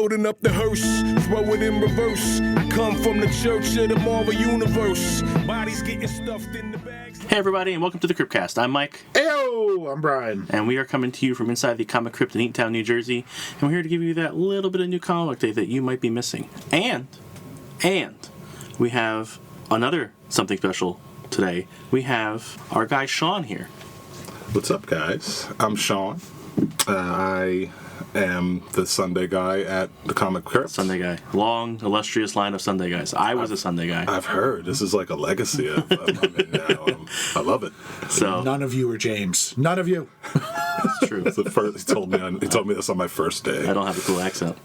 loading up the hearse, throw it in reverse. I come from the church of the Marvel Universe. Bodies getting stuffed in the bags. Hey everybody, and welcome to the Cryptcast. I'm Mike. Heyo, I'm Brian. And we are coming to you from inside the Comic Crypt in Eatontown, New Jersey. And we're here to give you that little bit of new comic day that you might be missing. And we have another something special today. We have our guy Sean here. What's up, guys? I'm Sean. I am the Sunday guy at the Comic Crypt. Sunday guy. Long, illustrious line of Sunday guys. I was a Sunday guy. I've heard. This is like a legacy I'm in now. I love it. So none of you are James. None of you. It's true. It's the first, he told me this on my first day. I don't have a cool accent.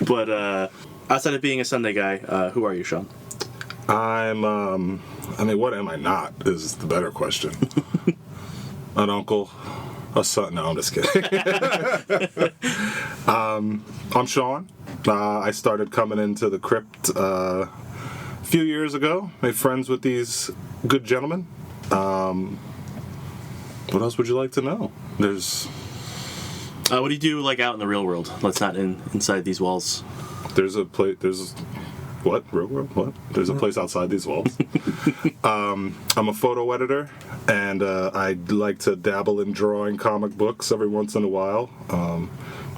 But outside of being a Sunday guy, who are you, Sean? What am I not is the better question. An uncle, a son. No, I'm just kidding. I'm Sean. I started coming into the Crypt a few years ago. Made friends with these good gentlemen. What else would you like to know? There's... what do you do like out in the real world? Let's not inside these walls. There's a place. What? Real world? What? There's a place outside these walls. I'm a photo editor, and I like to dabble in drawing comic books every once in a while. A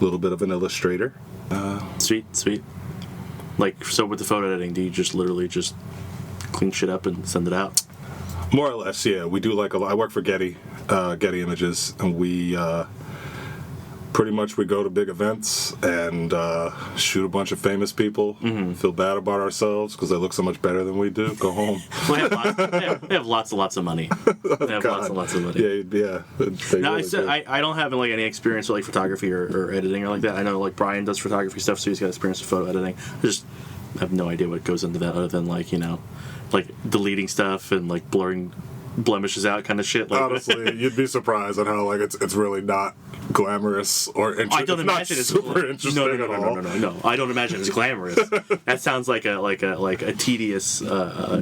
little bit of an illustrator. Sweet. Like, so with the photo editing, do you just literally just clean shit up and send it out? More or less, yeah. We do I work for Getty Images, and we... pretty much we go to big events and shoot a bunch of famous people, feel bad about ourselves because they look so much better than we do, go home. Well, they have lots and lots of money. They have lots of money. Yeah. I don't have any experience with photography or editing or like that. I know Brian does photography stuff, so he's got experience with photo editing. I just have no idea what goes into that other than deleting stuff and blurring blemishes out kind of shit. Honestly, you'd be surprised at how it's really not glamorous or interesting. I don't imagine it's super interesting at all. No. I don't imagine it's glamorous. That sounds like a tedious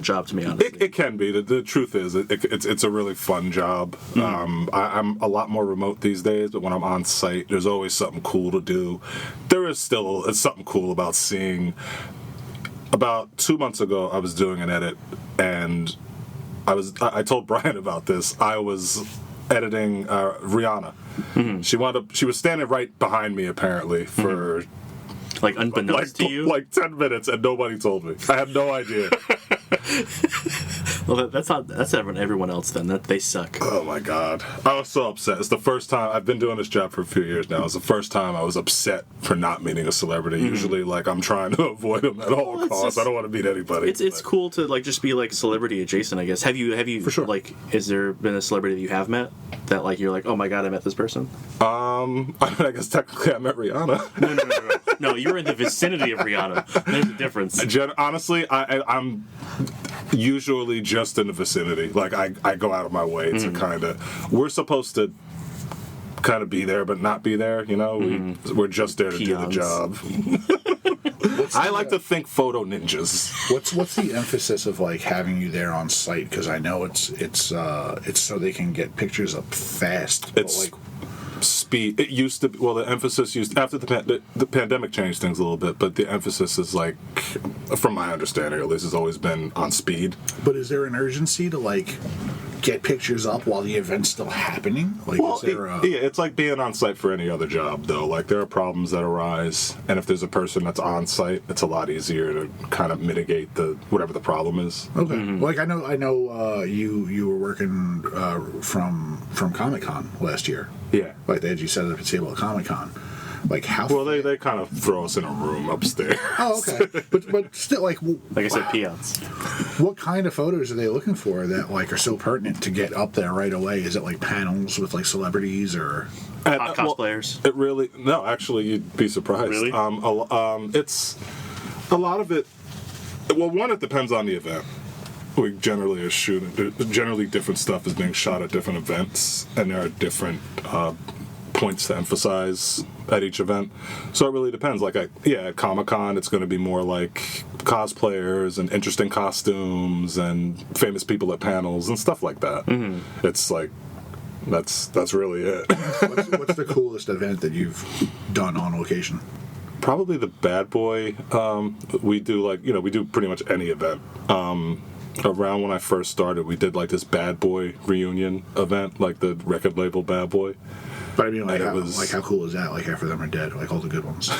job to me, honestly. It can be. The truth is, it's a really fun job. I'm a lot more remote these days, but when I'm on site, there's always something cool to do. There is still something cool about seeing. About 2 months ago, I was doing an edit, and I told Brian about this. I was editing Rihanna. She was standing right behind me apparently for unbeknownst to you, 10 minutes, and nobody told me. I had no idea. Well, that's everyone else then. That they suck. Oh my god, I was so upset. It's the first time I've been doing this job for a few years now. It's the first time I was upset for not meeting a celebrity. Usually, I'm trying to avoid them at all costs. I don't want to meet anybody. It's cool to just be celebrity adjacent, I guess. Have you for sure? Has there been a celebrity that you have met that you're oh my god, I met this person? I guess technically I met Rihanna. No, you were in the vicinity of Rihanna. There's a difference. Honestly, I'm usually just in the vicinity. I go out of my way to kind of... We're supposed to kind of be there, but not be there, We're just there to do the job. I like to think photo ninjas. What's the emphasis of having you there on site? Because I know it's so they can get pictures up fast. It's speed. It used to be, the emphasis after the pandemic changed things a little bit, but the emphasis is from my understanding at least, has always been on speed. But is there an urgency to get pictures up while the event's still happening? It's like being on site for any other job though. There are problems that arise, and if there's a person that's on site, it's a lot easier to kind of mitigate whatever the problem is. Okay. I know you were working from Comic-Con last year. Yeah. They had you set up a table at Comic-Con. How? Well, they kind of throw us in a room upstairs. Oh, okay. But still, like I said, peons. What kind of photos are they looking for that are so pertinent to get up there right away? Is it panels with celebrities or hot cosplayers? It really actually you'd be surprised. Really? It's a lot of it. Well, one, it depends on the event. We generally are shooting. Generally, different stuff is being shot at different events, and there are different points to emphasize at each event. So it really depends. At Comic-Con, it's going to be more cosplayers and interesting costumes and famous people at panels and stuff like that. It's that's really it. What's the coolest event that you've done on location? Probably the Bad Boy. We do we do pretty much any event. Around when I first started, we did like this Bad Boy reunion event, like the record label Bad Boy. But I mean, like, And how cool is that? Like, half of them are dead, like all the good ones.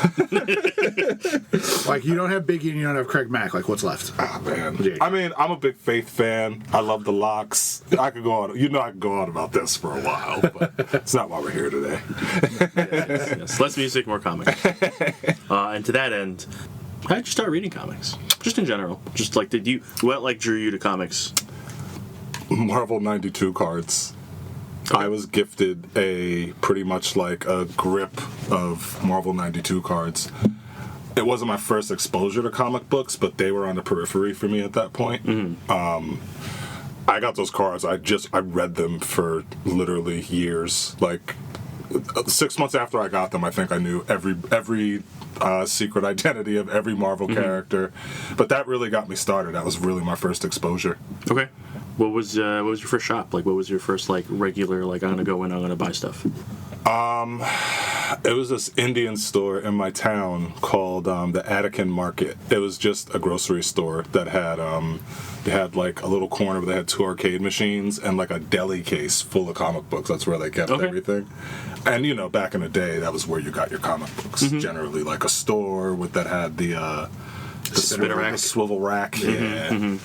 Like, you don't have Biggie and you don't have Craig Mack. Like, what's left? Ah, man. Yeah. I mean, I'm a big Faith fan. I love the Locks. I could go on. I could go on about this for a while, but it's not why we're here today. Yes. Less music, more comics. And to that end, how did you start reading comics? Just in general. Just like, what drew you to comics? Marvel 92 cards. I was gifted pretty much like a grip of Marvel 92 cards. It wasn't my first exposure to comic books, but they were on the periphery for me at that point. Mm-hmm. I got those cards. I read them for literally years. Like 6 months after I got them, I think I knew every secret identity of every Marvel character. But that really got me started. That was really my first exposure. Okay. What was your first shop? Like, what was your first regular I'm gonna go in, I'm gonna buy stuff? It was this Indian store in my town called the Attican Market. It was just a grocery store that had they had like a little corner where they had 2 arcade machines and like a deli case full of comic books. That's where they kept everything. And back in the day, that was where you got your comic books. Generally, like a store that had the spinner rack, swivel rack. Yeah.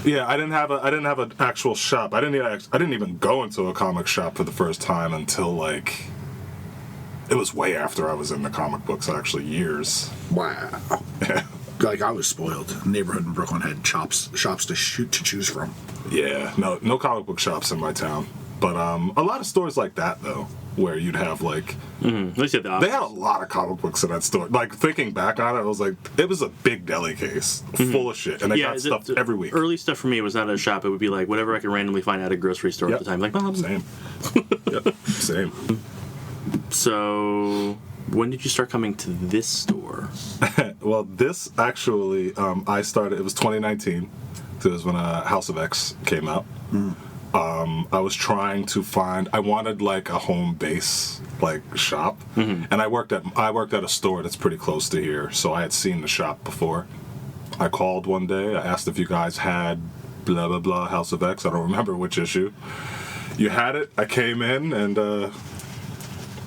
Yeah, I didn't have an actual shop. I didn't even go into a comic shop for the first time until it was way after I was in the comic books, actually, years. Wow. Like, I was spoiled. The neighborhood in Brooklyn had shops to choose from. Yeah, no comic book shops in my town. But a lot of stores like that, though, where you'd have At least you had the they had a lot of comic books in that store. Like, thinking back on it, I was like, it was a big deli case full of shit, and they got stuff every week. Early stuff for me was not at a shop. It would be like whatever I could randomly find at a grocery store at the time. Like, Same. Yep, same. So, when did you start coming to this store? Well, this actually, I started, it was 2019. It was when House of X came out. I was trying to I wanted like a home base shop, and I worked at a store that's pretty close to here, so I had seen the shop before. I called one day. I asked if you guys had blah blah blah House of X. I don't remember which issue. You had it. I came in, and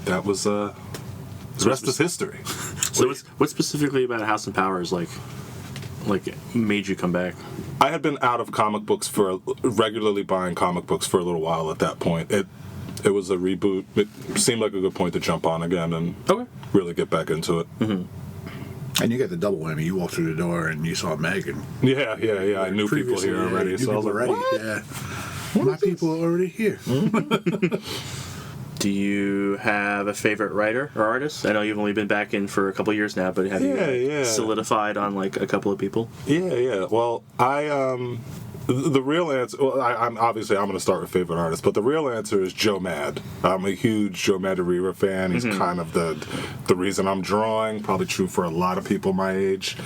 that was the rest is history. So, what specifically about House and Powers made you come back? I had been out of comic books regularly buying comic books for a little while at that point. It was a reboot. It seemed like a good point to jump on again and really get back into it. Mm-hmm. And you got the double whammy. You walked through the door and you saw Meg. And yeah. I knew people here already. So I was like, what? Yeah. My people are already here. Do you have a favorite writer or artist? I know you've only been back in for a couple of years now, but have you solidified on a couple of people? Yeah. Well, the real answer. Well, I'm going to start with favorite artist, but the real answer is Joe Mad. I'm a huge Joe Madureira fan. He's kind of the reason I'm drawing. Probably true for a lot of people my age.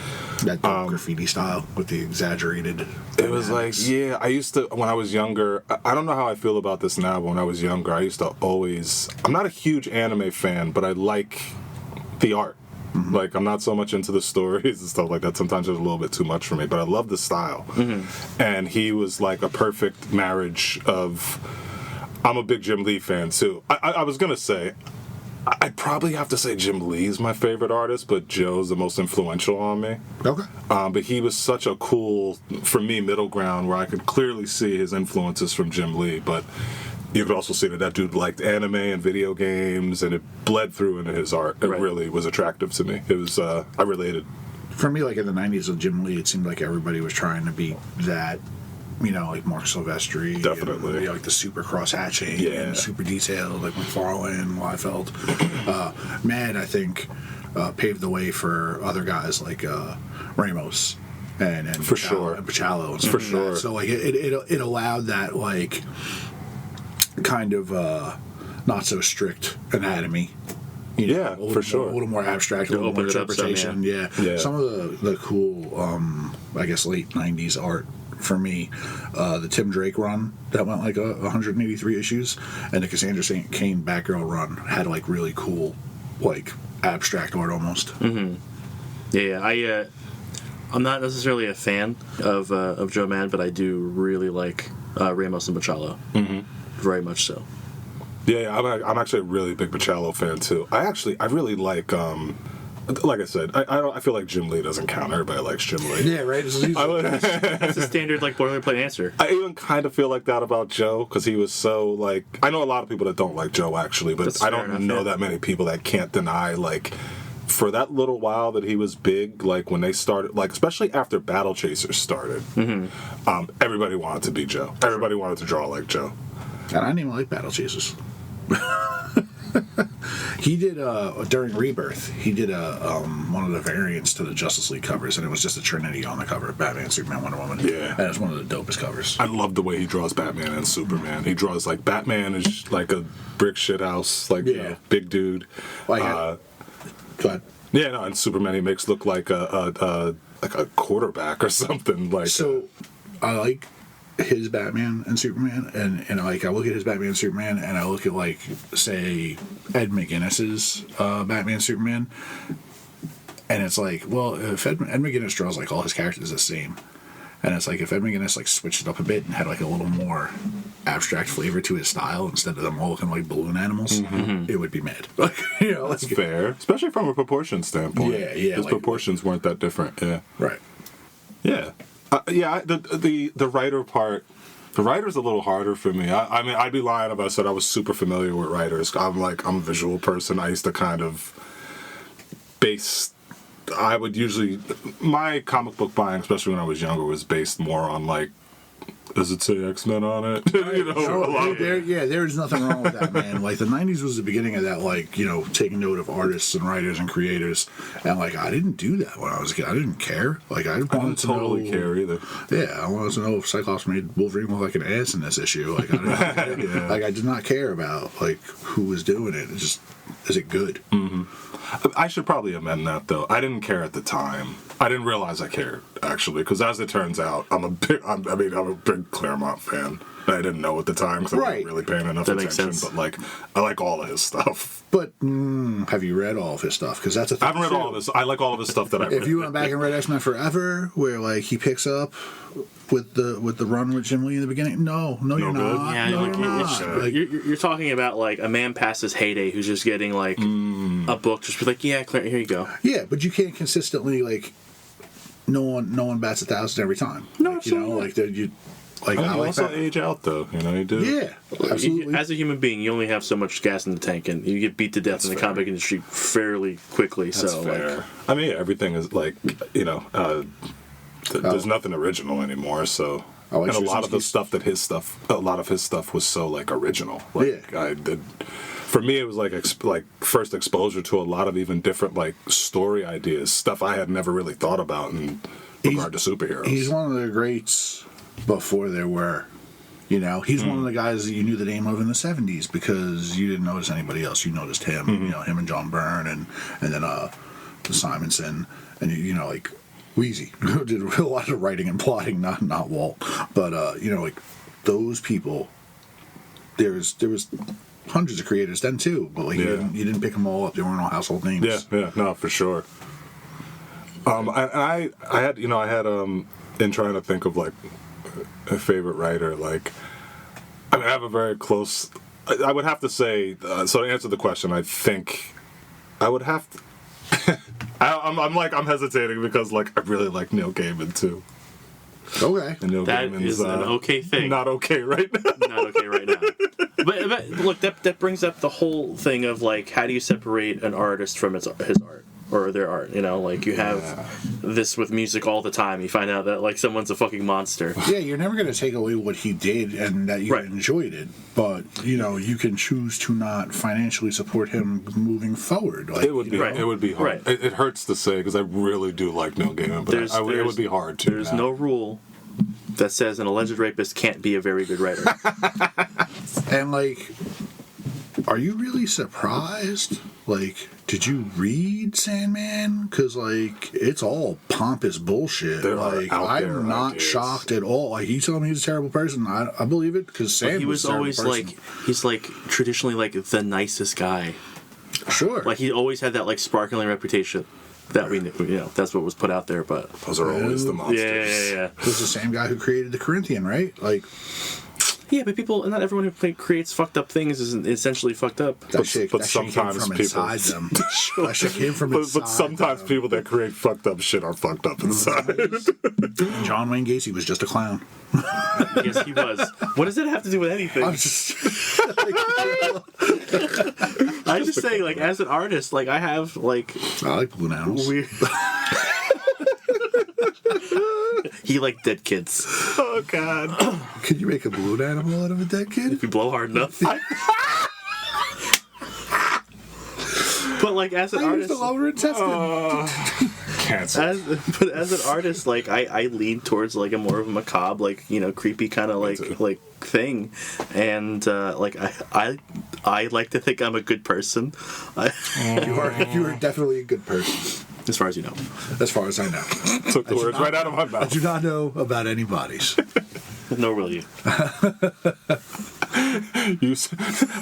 That graffiti style with the exaggerated. It was I used to, when I was younger, I don't know how I feel about this now, but when I was younger, I used to always, I'm not a huge anime fan, but I like the art. Mm-hmm. Like, I'm not so much into the stories and stuff like that. Sometimes it's a little bit too much for me, but I love the style. Mm-hmm. And he was like a perfect marriage of, I'm a big Jim Lee fan too. I was going to say, I'd probably have to say Jim Lee is my favorite artist, but Joe's the most influential on me. Okay. But he was such a cool, for me, middle ground where I could clearly see his influences from Jim Lee, but you could also see that dude liked anime and video games, and it bled through into his art. It really was attractive to me. It was, I related. For me, in the 90s with Jim Lee, it seemed like everybody was trying to be that, like Mark Silvestri. Definitely. And, like the super cross-hatching and super detailed, like McFarlane, Liefeld. Mad, I think, paved the way for other guys like Ramos. And for sure. And Pachallo. And for sure. That. So, it allowed that, kind of not so strict anatomy. For sure. A little more abstract, a little more interpretation. Yeah. Some of the cool, late 90s art for me, the Tim Drake run that went 183 issues, and the Cassandra St. Cain Batgirl run had really cool abstract art almost. Mm-hmm. Yeah. I'm not necessarily a fan of Joe Mad, but I do really like Ramos and Machado. Mm-hmm. Very much so. Yeah, I'm actually a really big Machado fan too. I really like I said, I feel like Jim Lee doesn't count. Everybody likes Jim Lee. Yeah, right. That's a standard like boilerplate answer. I even kind of feel like that about Joe because he was so like. I know a lot of people that don't like Joe actually, but That's I fair don't enough, know that many people that can't deny like. For that little while that he was big, like when they started, like especially after Battle Chasers started, everybody wanted to be Joe. Everybody wanted to draw like Joe. And I didn't even like Battle Chasers. He did during Rebirth. He did one of the variants to the Justice League covers, and it was just a Trinity on the cover: Batman, Superman, Wonder Woman. Yeah, and it's one of the dopest covers. I love the way he draws Batman and Superman. He draws like Batman is like a brick shit house, like big dude. Like, go ahead. Yeah, no, and Superman he makes look like a quarterback or something. Like so, I like his Batman and Superman, and like I look at his Batman and Superman, and I look at like say Ed McGuinness's Batman and Superman, and it's like, well, if Ed McGuinness draws like all his characters the same, and it's like if Ed McGuinness like switched it up a bit and had like a little more abstract flavor to his style instead of them all looking like balloon animals, it would be mad. Like, that's fair, especially from a proportion standpoint. Yeah. His proportions weren't that different. Yeah. Right. Yeah. The writer part. The writer's a little harder for me. I mean, I'd be lying if I said I was super familiar with writers. I'm a visual person. I used to kind of base. I would usually my comic book buying, especially when I was younger, was based more on like. Does it say X-Men on it? There's nothing wrong with that, man. Like the '90s was the beginning of that, like taking note of artists and writers and creators, and like I didn't do that when I was a kid. I didn't care. Like I didn't totally care either. Yeah, I wanted to know if Cyclops made Wolverine look like an ass in this issue. Like I didn't, like I did not care about like who was doing it. It's just, is it good? Mm-hmm. I should probably amend that though. I didn't care at the time. I didn't realize I cared actually, because as it turns out, I'm a big Claremont fan. I didn't know at the time because I wasn't really paying enough attention. But like, I like all of his stuff. But have you read all of his stuff? Because that's a thing. I haven't read all of his. I like all of his stuff that I've read. If you went back and read X-Men Forever, where like he picks up with the run with Jim Lee in the beginning, no, you're not. Yeah, no, like, you're not. Like, you're talking about like a man past his heyday who's just getting like a book, just be like, yeah, Claire, here you go. Yeah, but you can't consistently like. No one bats 1,000 every time. No, absolutely. You also age out though. You do. Yeah, absolutely. As a human being, you only have so much gas in the tank, and you get beat to death in the comic industry fairly quickly. That's fair. Like, I mean, everything is like there's nothing original anymore. So and a lot of his stuff was so like original. Like I did. For me, it was like first exposure to a lot of even different like story ideas, stuff I had never really thought about in regard to superheroes. He's one of the greats before there were. He's one of the guys that you knew the name of in the '70s because you didn't notice anybody else. You noticed him. Him and John Byrne, and then Simonson, and like Wheezy did a lot of writing and plotting, not Walt, but like those people. There was hundreds of creators then too, but like you didn't pick them all up. They weren't all household names. Yeah, no, for sure. I had in trying to think of like a favorite writer, like I have a very close. I would have to say. So to answer the question, I think I would have to. I'm hesitating because like I really like Neil Gaiman too. Okay. And Neil that Gaiman's, is an okay thing. Not okay right now. Not okay right now. But look, that brings up the whole thing of like, how do you separate an artist from his art or their art? Like you have this with music all the time. You find out that like someone's a fucking monster. Yeah, you're never going to take away what he did and that you enjoyed it, but you can choose to not financially support him moving forward. Like, it would be it would be hard. Right. It hurts to say because I really do like Neil Gaiman, but it would be hard to. There's no rule that says an alleged rapist can't be a very good writer. And like, are you really surprised? Like, did you read Sandman? Because like, it's all pompous bullshit. Like, I'm not shocked at all. Like, you telling me he's a terrible person? I believe it because Sandman. He was always like, he's like traditionally like the nicest guy. Sure. Like he always had that like sparkling reputation that we knew. You know, that's what was put out there. But Those are always the monsters. yeah. It was the same guy who created the Corinthian, right? Like, Yeah, but not everyone who creates fucked up things is essentially fucked up. that shit, but that shit came sometimes from people- inside them. That shit came from inside But sometimes them. people that create fucked up shit are fucked up inside. John Wayne Gacy was just a clown. Yes, he was. What does that have to do with anything? I'm just... I'm just saying, like, as an artist, like, I have, like, I like balloon animals. weird... He liked dead kids. Oh God! Could you make a balloon animal out of a dead kid? If you blow hard enough. But, like, as an I used artist... the lower intestine. Cancel. But as an artist, like I lean towards like a more of a macabre, like creepy kind of like thing, and like I like to think I'm a good person. You are definitely a good person, As far as you know. as far as I know. Took the words right out of my I mouth. do not know about any bodies. Nor will you.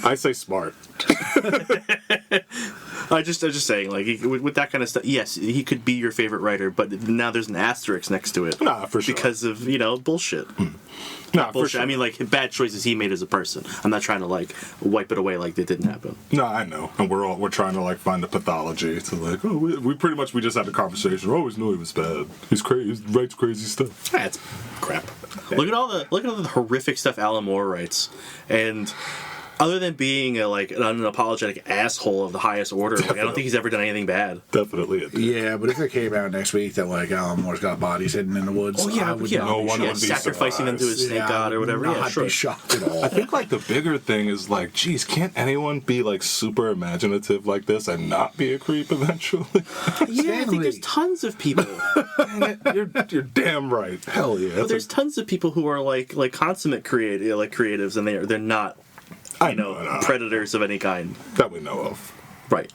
I say smart. I'm just saying, like with that kind of stuff. Yes, he could be your favorite writer, but now there's an asterisk next to it. Nah, for sure. Because of bullshit. Nah, for Bullshit. sure. I mean, like bad choices he made as a person. I'm not trying to like wipe it away like it didn't happen. No, I know, and we're trying to like find the pathology to like. Oh, we pretty much we just had a conversation. We always knew he was bad. He's crazy. He writes crazy stuff. That's crap. Look at all the horrific stuff Alan Moore writes, and other than being an unapologetic asshole of the highest order, like, I don't think he's ever done anything bad. Definitely a dick. Yeah, but if it came out next week that like Alan Moore's got bodies hidden in the woods, I would not no be one shocked. would be sacrificing them to his snake god or whatever. I would Yeah, not sure. be shocked at all. I think like the bigger thing is like, geez, can't anyone be like super imaginative like this and not be a creep eventually? Yeah, I think there's tons of people. you're damn right. Hell yeah. But there's tons of people who are like consummate creatives, and they're not predators of any kind. that we know of. Right.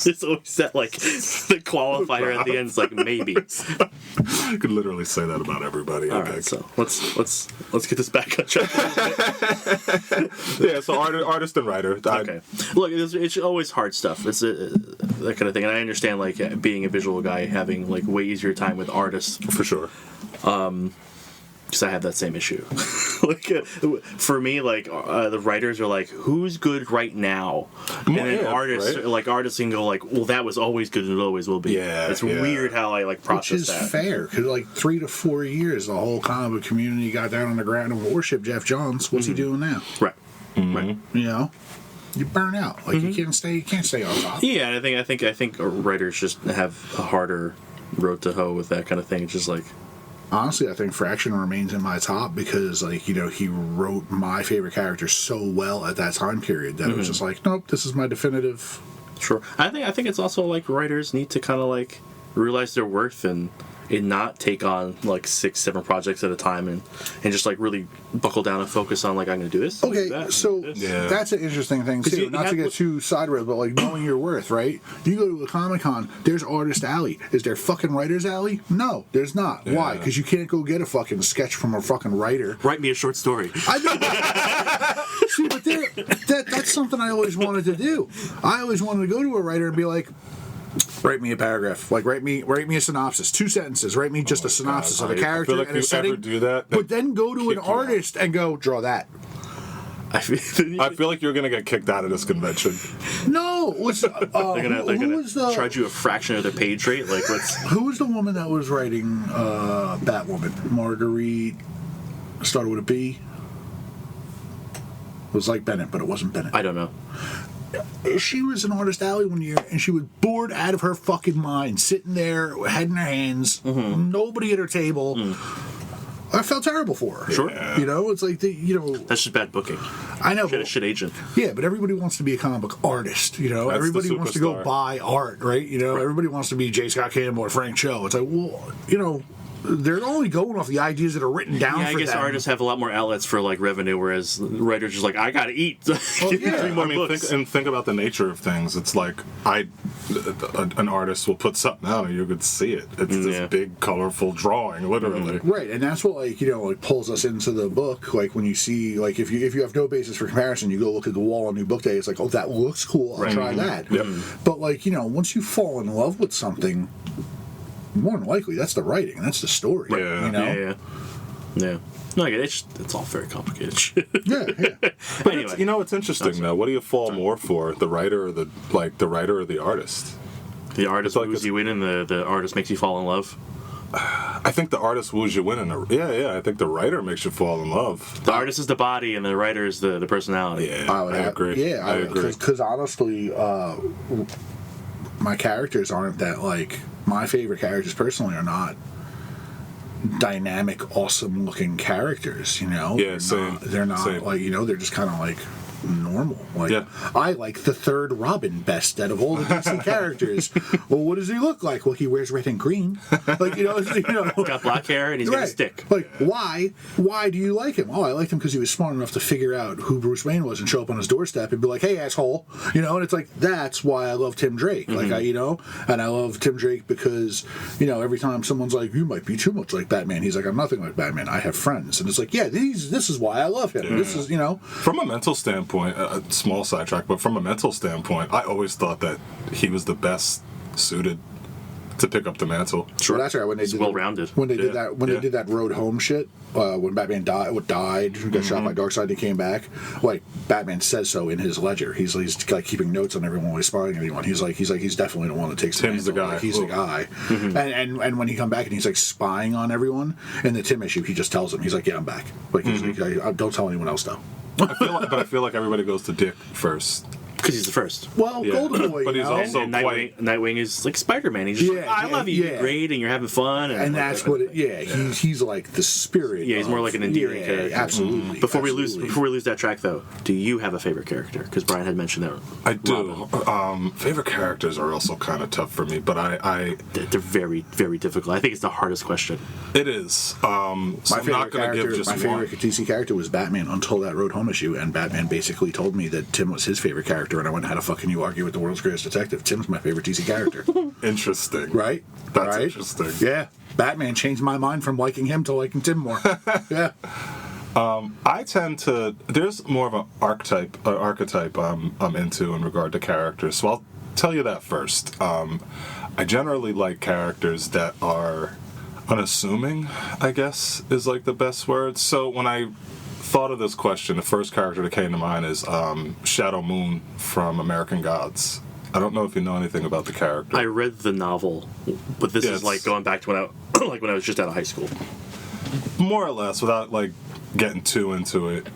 There's always that like the qualifier at the end is like maybe. You could literally say that about everybody. All I right, think. so let's get this back on track. Yeah, so artist and writer. Okay. Look, it's always hard stuff. It's that kind of thing, and I understand like being a visual guy having like way easier time with artists. For sure. Because I have that same issue. For me, the writers are like, "Who's good right now?" And then Yeah, artists, right? artists can go like, "Well, that was always good and it always will be." Yeah, it's yeah. weird how I like Which process is that. fair, because like 3 to 4 years, the whole comic book community got down on the ground and worshiped Jeff Johns. What's he doing now? Right. Right. You know, you burn out. Like you can't stay on top. Yeah, and I think writers just have a harder road to hoe with that kind of thing. It's just like. Honestly, I think Fraction remains in my top because, like, he wrote my favorite character so well at that time period that it was just like, nope, this is my definitive. Sure. I think it's also like writers need to kind of like realize their worth and not take on like 6-7 projects at a time and just like really buckle down and focus on like I'm gonna do this. I'm gonna Okay, do that, I'm so gonna do this. Yeah. that's an interesting thing too. you Not to have- get too sideways, but like knowing your worth, right? You go to a Comic-Con, there's Artist Alley. Is there fucking Writers Alley? No, there's not. Why? Because you can't go get a fucking sketch from a fucking writer. Write me a short story. I know. See, but that's something I always wanted to do. I always wanted to go to a writer and be like, write me a paragraph. Like, write me a synopsis. 2 sentences. Write me just a synopsis of a character I feel like and a if you setting. ever do that, But then go to an kick you out. artist and go, draw that. I feel like you're gonna get kicked out of this convention. No, what's they're who gonna was the charge you a fraction of their page rate. Like who was the woman that was writing Batwoman? Marguerite started with a B. It was like Bennett, but it wasn't Bennett. I don't know. She was in Artist Alley one year, and she was bored out of her fucking mind, sitting there, head in her hands, nobody at her table. I felt terrible for her. Sure. Yeah. You know, it's like That's just bad booking. I know. She had a shit agent. Yeah, but everybody wants to be a comic book artist, you know? That's the Everybody wants to go superstar. buy art, right? You know, everybody wants to be J. Scott Campbell or Frank Cho. It's like, well, you know, they're only going off the ideas that are written down Yeah, I for guess them. artists have a lot more outlets for like revenue, whereas writers are just like, I gotta eat. Give me yeah. 3 more I mean, books. think about the nature of things. It's like an artist will put something out and you could see it. It's this big, colorful drawing, literally. Right, and that's what like pulls us into the book. Like when you see like if you have no basis for comparison, you go look at the wall on New Book Day. It's like, oh, that looks cool. I'll try that. Yep. But like once you fall in love with something, more than likely that's the writing, that's the story. Yeah. Yeah. No, I get it. It's all very complicated shit. Yeah. But Anyway. it's interesting though. What do you fall more for, the writer or the writer or the artist? The artist like moves you in, and the artist makes you fall in love. I think the artist woos you in, and I think the writer makes you fall in love. The artist is the body, and the writer is the personality. Yeah, I agree. Yeah, I agree. Because honestly, my characters aren't that like my favorite characters personally are not dynamic, awesome-looking characters. Yeah, same. They're not Same. like they're just kind of like normal. Like Yeah. I like the third Robin best out of all the DC characters. Well, what does he look like? Well, he wears red and green. Like Got black hair, and he's got a Right. stick. Like, why? Why do you like him? Oh, I liked him because he was smart enough to figure out who Bruce Wayne was and show up on his doorstep and be like, "Hey, asshole," and it's like that's why I love Tim Drake. Like and I love Tim Drake because every time someone's like, "You might be too much like Batman," he's like, "I'm nothing like Batman. I have friends," and it's like, yeah, this is why I love him. Yeah. This is From a mental standpoint, a small sidetrack, but from a mental standpoint, I always thought that he was the best suited to pick up the mantle. Sure. Well, that's right. When they It's did well-rounded. When they did Yeah, that, when they did that road home shit, when Batman died, got shot by Darkseid, and he came back. Like Batman says so in his ledger. He's like keeping notes on everyone while he's spying on everyone. He's definitely the one that takes. Tim's the mantle. guy. Like, he's the guy. And when he come back and he's like spying on everyone in the Tim issue, he just tells him, he's like, "Yeah, I'm back." Like he's like, "Don't tell anyone else though." I feel like everybody goes to Dick first. Because he's the first. Well, Yeah. Golden Boy, But he's also And Nightwing is like Spider-Man. He's just like, I love you, you're great, and you're having fun. and that's what it. Yeah, he's like the spirit. Yeah, he's more like an endearing character. Absolutely. Before we absolutely. lose that track, though, do you have a favorite character? Because Brian had mentioned that. I do. Favorite characters are also kind of tough for me, but They're very, very difficult. I think it's the hardest question. it is. So My I'm not favorite going to give character, just my one. favorite DC character was Batman until that Road Home issue, and Batman basically told me that Tim was his favorite character, and I went, "How the fuck can you argue with the world's greatest detective? Tim's my favorite DC character." Interesting. Right? That's Right? interesting. Yeah. Batman changed my mind from liking him to liking Tim more. Yeah. I tend to. There's more of an archetype I'm into in regard to characters. So I'll tell you that first. I generally like characters that are unassuming, I guess, is like the best word. So when I thought of this question, the first character that came to mind is Shadow Moon from American Gods. I don't know if you know anything about the character. I read the novel, but this Yes. is like going back to when I was just out of high school. More or less, without like getting too into it,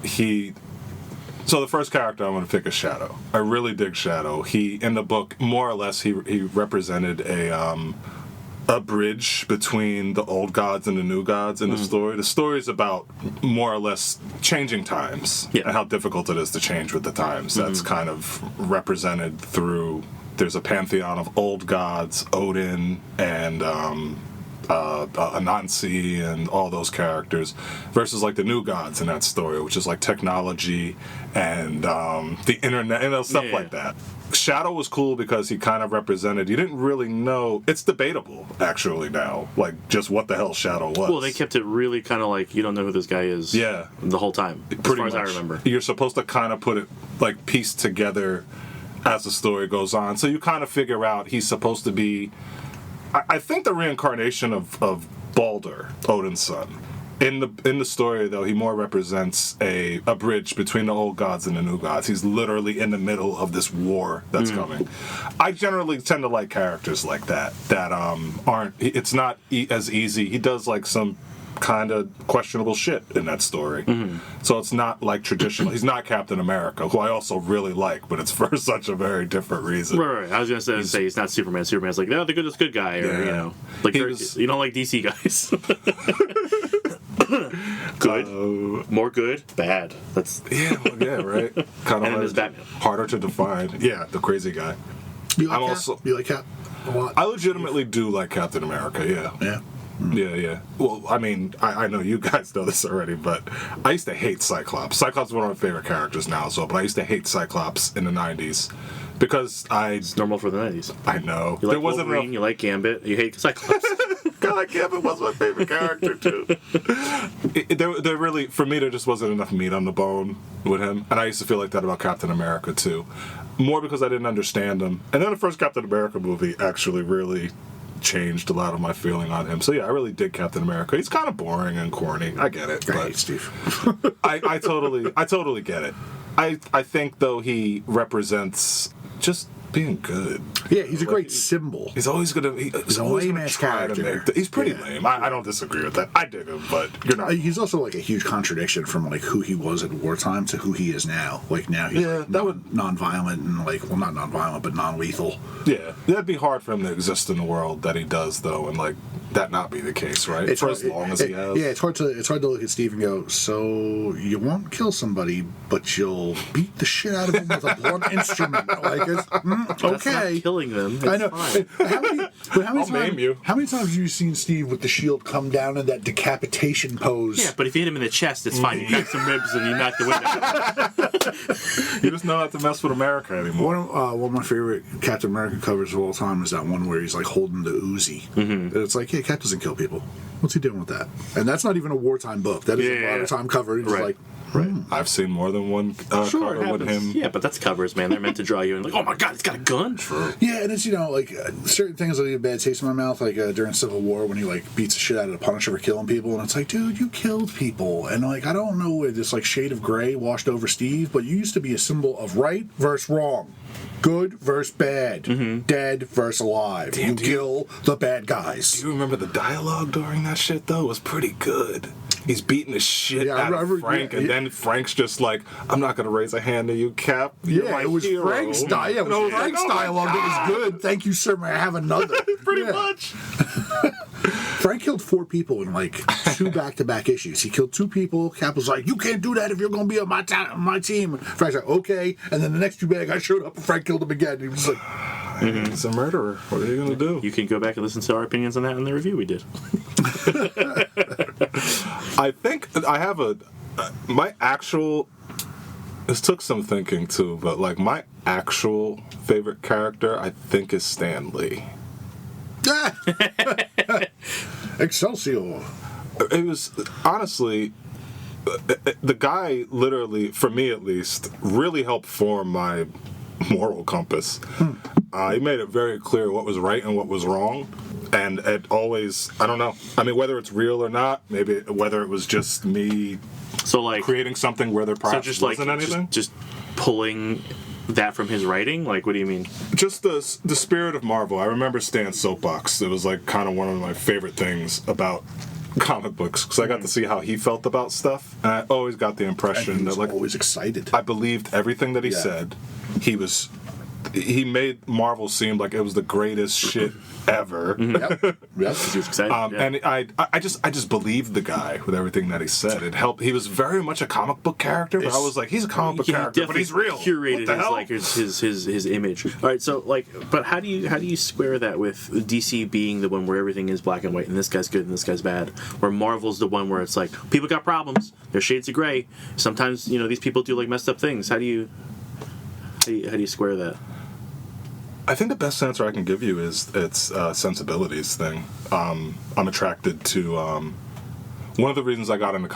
so the first character I'm going to pick is Shadow. I really dig Shadow. He, in the book, more or less, he represented a bridge between the old gods and the new gods in the story. The story is about more or less changing times and how difficult it is to change with the times. That's kind of represented through, there's a pantheon of old gods, Odin and Anansi and all those characters, versus like the new gods in that story, which is like technology and the internet, stuff like that. Shadow was cool because he kind of represented, you didn't really know, it's debatable actually now, like just what the hell Shadow was. Well, they kept it really kind of like, you don't know who this guy is the whole time, as far as I remember. You're supposed to kind of put it, like, piece together as the story goes on. So you kind of figure out he's supposed to be, I think, the reincarnation of Baldur, Odin's son. In the story, though, he more represents a bridge between the old gods and the new gods. He's literally in the middle of this war that's coming. I generally tend to like characters like that aren't. It's not as easy. He does like some kind of questionable shit in that story. So it's not like traditional. He's not Captain America, who I also really like, but it's for such a very different reason. Right. I was going to say he's not Superman. Superman's like, no, the good guy, or like you don't like DC guys. Good, more good, bad. That's Right. Kind and then of there's Batman. harder to define. Yeah, the crazy guy. You like I'm Cap? also- You like Cap a lot? I legitimately do like Captain America. Yeah. Yeah. Yeah. Well, I mean, I know you guys know this already, but I used to hate Cyclops. Cyclops is one of my favorite characters now, but I used to hate Cyclops in the 90s because It's normal for the 90s. I know. You like Wolverine, you like Gambit, you hate Cyclops. God, Gambit was my favorite character, too. There really, for me, there just wasn't enough meat on the bone with him. And I used to feel like that about Captain America, too. More because I didn't understand him. And then the first Captain America movie actually really changed a lot of my feeling on him. So yeah, I really dig Captain America. He's kind of boring and corny. I get it. I But hate Steve. I totally get it. I think though he represents just being good. Yeah, he's a great symbol. He's always gonna. He's a always gonna lame-ass try to character. make. He's pretty Yeah. lame. I don't disagree with that. I dig him, but you're not. He's also like a huge contradiction from like who he was at wartime to who he is now. Like now he's Yeah, like, that would- non-violent and like, well, not non-violent, but non-lethal. Yeah, that'd be hard for him to exist in the world that he does, though, and like that not be the case, right? For as long as he has. Yeah, it's hard to look at Steve and go, so you won't kill somebody, but you'll beat the shit out of them with a blunt instrument. Like, it's, That's okay. not killing them. It's I know. fine. I'll maim you. How many times have you seen Steve with the shield come down in that decapitation pose? Yeah, but if you hit him in the chest, it's fine. You crack some ribs and you knock the wind out. You just know not to mess with America anymore. One of my favorite Captain America covers of all time is that one where he's like holding the Uzi. Mm-hmm. And it's like, hey, Cap doesn't kill people. What's he doing with that? And that's not even a wartime book. That is a modern time cover. It's Right. like, I've seen more than one Sure, it cover with happens. him. Yeah, but that's covers, man. They're meant to draw you in. Like, oh my god, it's got a gun. True. yeah, and it's, like certain things that leave a bad taste in my mouth, like during Civil War when he like beats the shit out of the Punisher for killing people, and it's like, dude, you killed people, and like I don't know where this like shade of gray washed over Steve, but you used to be a symbol of right versus wrong, good versus bad, dead versus alive. Damn, you do you- kill the bad guys. Do you remember the dialogue during that shit, though? It was pretty good. He's beating the shit Yeah, I out of remember- Frank, yeah, and yeah. then Frank's just like, I'm not going to raise a hand to you, Cap. You're Yeah, my it was hero." Frank's dialogue. Yeah, it And I was like, Frank's "Oh my dialogue that God." was good. Thank you, sir. May I have another? Pretty Yeah. much. Frank killed 4 people in like 2 back-to-back issues. He killed 2 people. Cap was like, "You can't do that if you're going to be on my team." And Frank's like, "Okay." And then the next 2 bad guys showed up, and Frank killed him again. He was like, He's a murderer. What are you going to do? You can go back and listen to our opinions on that in the review we did. I think I have my actual. This took some thinking too, but like my actual favorite character, I think, is Stan Lee. "Excelsior." It was honestly the guy. Literally, for me at least, really helped form my moral compass. He made it very clear what was right and what was wrong. And it always, I don't know. I mean, whether it's real or not, maybe whether it was just me So like, creating something where there so perhaps just like wasn't anything. just pulling that from his writing. Like, what do you mean? Just the spirit of Marvel. I remember Stan's soapbox. It was like kind of one of my favorite things about comic books because I got to see how he felt about stuff. And I always got the And impression he that was like always excited. I believed everything that he Yeah. said. He made Marvel seem like it was the greatest shit ever. Yep. He was excited. yeah. And I just believed the guy with everything that he said. It helped. He was very much a comic book character, but I was like, he's a comic book He character, but definitely he's real. Curated What the hell? his image. All right, so like, but how do you square that with DC being the one where everything is black and white and this guy's good and this guy's bad, where Marvel's the one where it's like people got problems, there's shades of gray. Sometimes these people do like messed up things. How do you square that? I think the best answer I can give you is it's sensibilities thing. I'm attracted to. One of the reasons I got into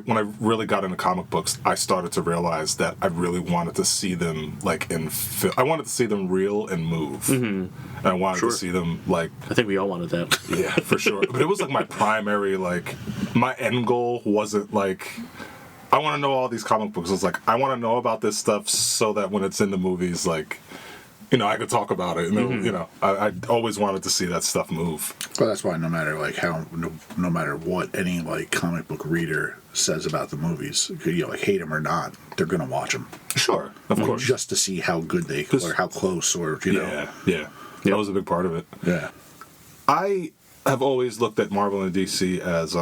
when I really got into comic books, I started to realize that I really wanted to see them like I wanted to see them real and move. Mm-hmm. And I wanted Sure. to see them like. I think we all wanted that. Yeah, for sure. But it was like my primary my end goal wasn't like. I want to know all these comic books. It's like I want to know about this stuff so that when it's in the movies, like. I could talk about it. I always wanted to see that stuff move. Well, that's why no matter like no matter what any like comic book reader says about the movies, like hate them or not, they're gonna watch them. Sure, of course. Just to see how good they or how close or Yeah. That was a big part of it. Yeah. I have always looked at Marvel and DC as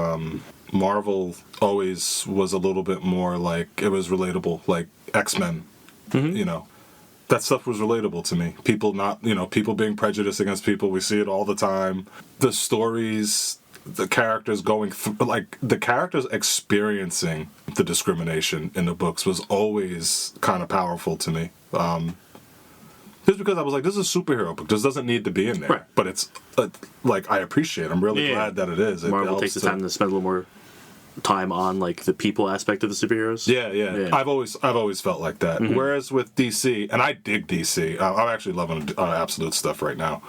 Marvel always was a little bit more like it was relatable, like X-Men. That stuff was relatable to me. People people being prejudiced against people. We see it all the time. The stories the characters going through, like the characters experiencing the discrimination in the books was always kind of powerful to me. Just because I was like, this is a superhero book. This doesn't need to be in there. Right. But it's, like, I appreciate it. I'm really glad that it is. Marvel takes the time to spend a little more time on, like, the people aspect of the superheroes. Yeah. I've always felt like that. Whereas with DC, and I dig DC, I'm actually loving Absolute stuff right now.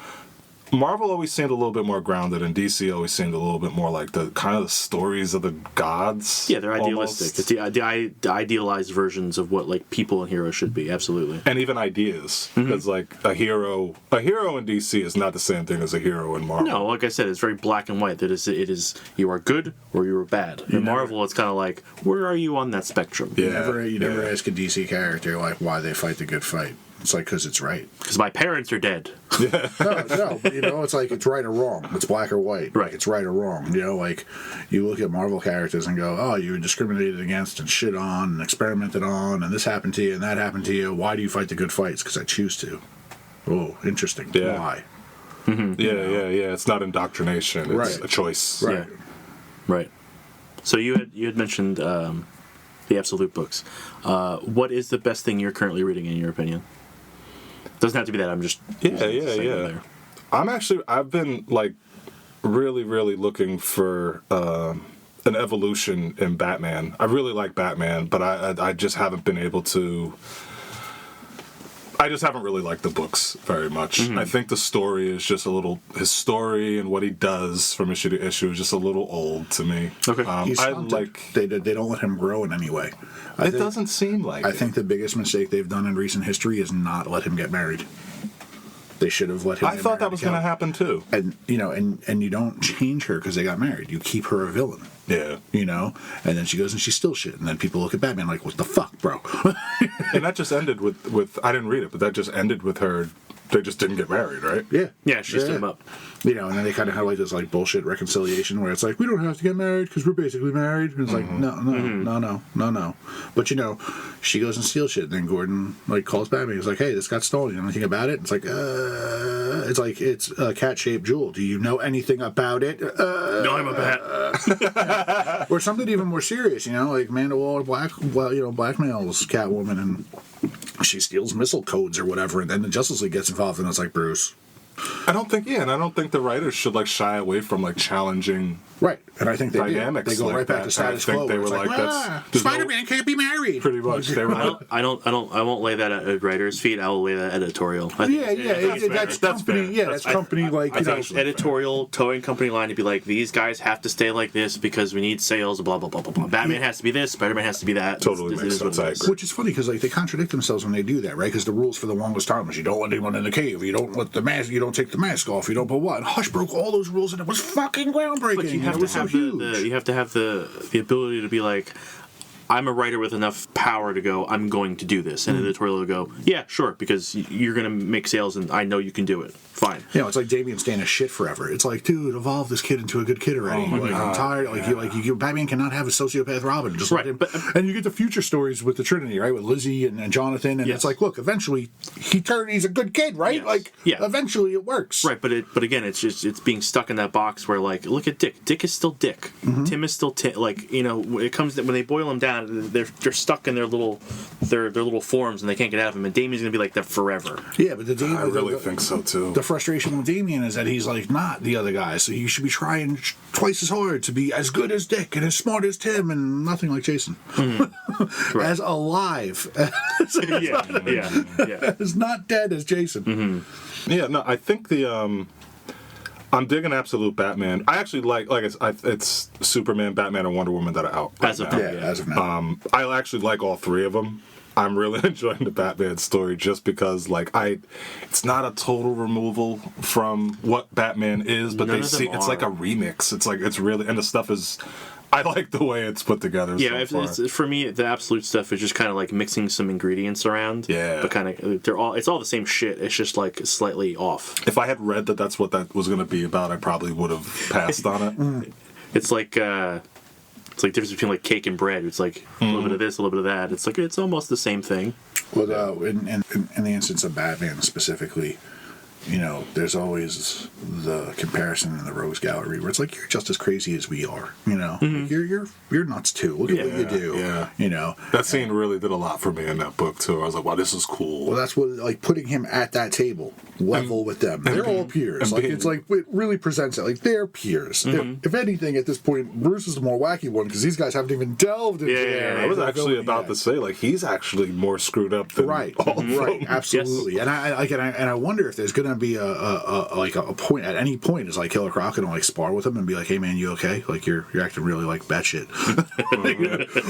Marvel always seemed a little bit more grounded, and DC always seemed a little bit more like the kind of the stories of the gods. Yeah, they're idealistic. Almost. It's the idealized versions of what like people and heroes should be. Absolutely, and even ideas. Because like a hero in DC is not the same thing as a hero in Marvel. no, like I said, it's very black and white. It is you are good or you are bad. In Marvel, it's kind of like, where are you on that spectrum? Yeah, You never ask a DC character like why they fight the good fight. It's like because it's right. Because my parents are dead. No, but, it's like it's right or wrong. It's black or white. Right. Like, it's right or wrong. Like you look at Marvel characters and go, oh, you were discriminated against and shit on and experimented on, and this happened to you and that happened to you. Why do you fight the good fights? Because I choose to. Oh, interesting. Yeah. Why? Yeah. It's not indoctrination. It's Right. a choice. Right. Yeah. Right. So you had mentioned the Absolute books. What is the best thing you're currently reading, in your opinion? Doesn't have to be that. I'm just Yeah. there. I've been like really, really looking for an evolution in Batman. I really like Batman, but I just haven't been able to. I just haven't really liked the books very much. I think the story is just a little. His story and what he does from issue to issue is just a little old to me. Okay. He's I stunted. like. They don't let him grow in any way. It doesn't seem like. I think the biggest mistake they've done in recent history is not let him get married. They should have let him. I thought that was going to happen too. And and you don't change her because they got married. You keep her a villain. Yeah. And then she goes and she's still shit. And then people look at Batman like, what the fuck, bro? And that just ended with I didn't read it, but that just ended with her. They just didn't get married, right? Yeah. Yeah, she stood him up. And then they kind of have like this like bullshit reconciliation where it's like, we don't have to get married because we're basically married. And it's like, no. But she goes and steals shit. And then Gordon like calls Batman. He's like, hey, this got stolen. You know anything about it? It's like, it's a cat-shaped jewel. Do you know anything about it? No, I'm a bat. Or something even more serious, like Amanda Waller blackmails Catwoman and she steals missile codes or whatever, and then the Justice League gets involved, and it's like, Bruce. I don't think the writers should like shy away from like challenging Right, and I think they dynamics. They go like right back that. to status I think quo. they were like, that's Spider-Man can't be married. Pretty much, they were. I won't lay that at writer's feet. I will lay that at editorial. That's company. Yeah, that's company like I think editorial towing company line to be like, these guys have to stay like this because we need sales. Blah blah blah blah blah. Batman has to be this. Spider-Man has to be that. Totally makes sense. I agree. Which is funny because like they contradict themselves when they do that, right? Because the rules for the longest time was you don't let anyone in the cave, you don't let the mask, you don't take the mask off, you don't put what. And Hush broke all those rules, and it was fucking groundbreaking. But you have to have you have to have the ability to be like, I'm a writer with enough power to go, I'm going to do this. And editorial will go, yeah, sure, because you're going to make sales and I know you can do it. Fine. It's like Damian staying as shit forever. It's like, dude, evolve this kid into a good kid already. I'm tired. Batman cannot have a sociopath Robin. Just let him. And you get the future stories with the Trinity, right? With Lizzie and Jonathan. And it's like, look, eventually he's a good kid, right? Yes. Eventually it works. Right, but again, it's being stuck in that box where like, look at Dick. Dick is still Dick. Tim is still Tim. Like, when it comes to, when they boil him down, they're stuck in their little forms and they can't get out of them. And Damien's gonna be like that forever. Yeah, but I really think so too. The frustration with Damian is that he's like not the other guy, so he should be trying twice as hard to be as good as Dick and as smart as Tim and nothing like Jason. Right. As alive, as not dead as Jason. Yeah, no, I think I'm digging Absolute Batman. I actually like it's Superman, Batman, and Wonder Woman that are out As of now. As of now. I actually like all three of them. I'm really enjoying the Batman story just because, it's not a total removal from what Batman is, but it's like a remix. It's really, and the stuff is. I like the way it's put together. Yeah, so for me, the Absolute stuff is just kind of like mixing some ingredients around. Yeah, but kind of it's all the same shit. It's just like slightly off. If I had read that that's what that was going to be about, I probably would have passed on it. It's like difference between like cake and bread. It's like a little bit of this, a little bit of that. It's like it's almost the same thing. Well, in the instance of Batman specifically, there's always the comparison in the Rogues Gallery where it's like you're just as crazy as we are. Like, you're nuts too. Look at what you do. Yeah. That scene really did a lot for me in that book too. I was like, wow, this is cool. Well, that's what like putting him at that table, level with them. They're all peers. Like it's like it really presents it like they're peers. If anything, at this point, Bruce is the more wacky one because these guys haven't even delved into there. I was actually about to say like he's actually more screwed up than all of them. Absolutely. Yes. And I wonder if there's gonna be a point at any point is like Killer Croc gonna like spar with him and be like, hey man, you okay? Like you're acting really like batshit.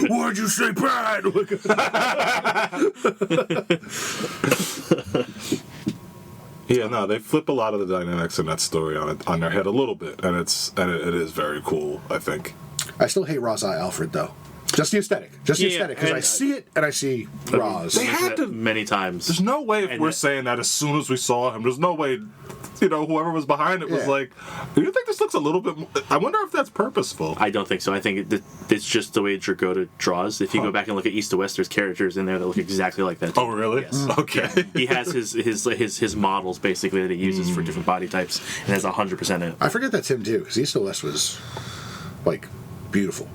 Why'd you say Brad? Yeah, no, they flip a lot of the dynamics in that story on their head a little bit, and it is very cool, I think. I still hate Ra's Alfred though. Just the aesthetic. Just the aesthetic. Because I see it and I see Roz. They had to many times. There's no way if we're saying that as soon as we saw him. There's no way, whoever was behind it was like, do you think this looks a little bit more? I wonder if that's purposeful. I don't think so. I think it's just the way Dragotta draws. If you go back and look at East to West, there's characters in there that look exactly like that. Oh, really? Yes. Okay. He has his models basically that he uses for different body types and has 100% in it. I forget that's him too, because East to West was like beautiful.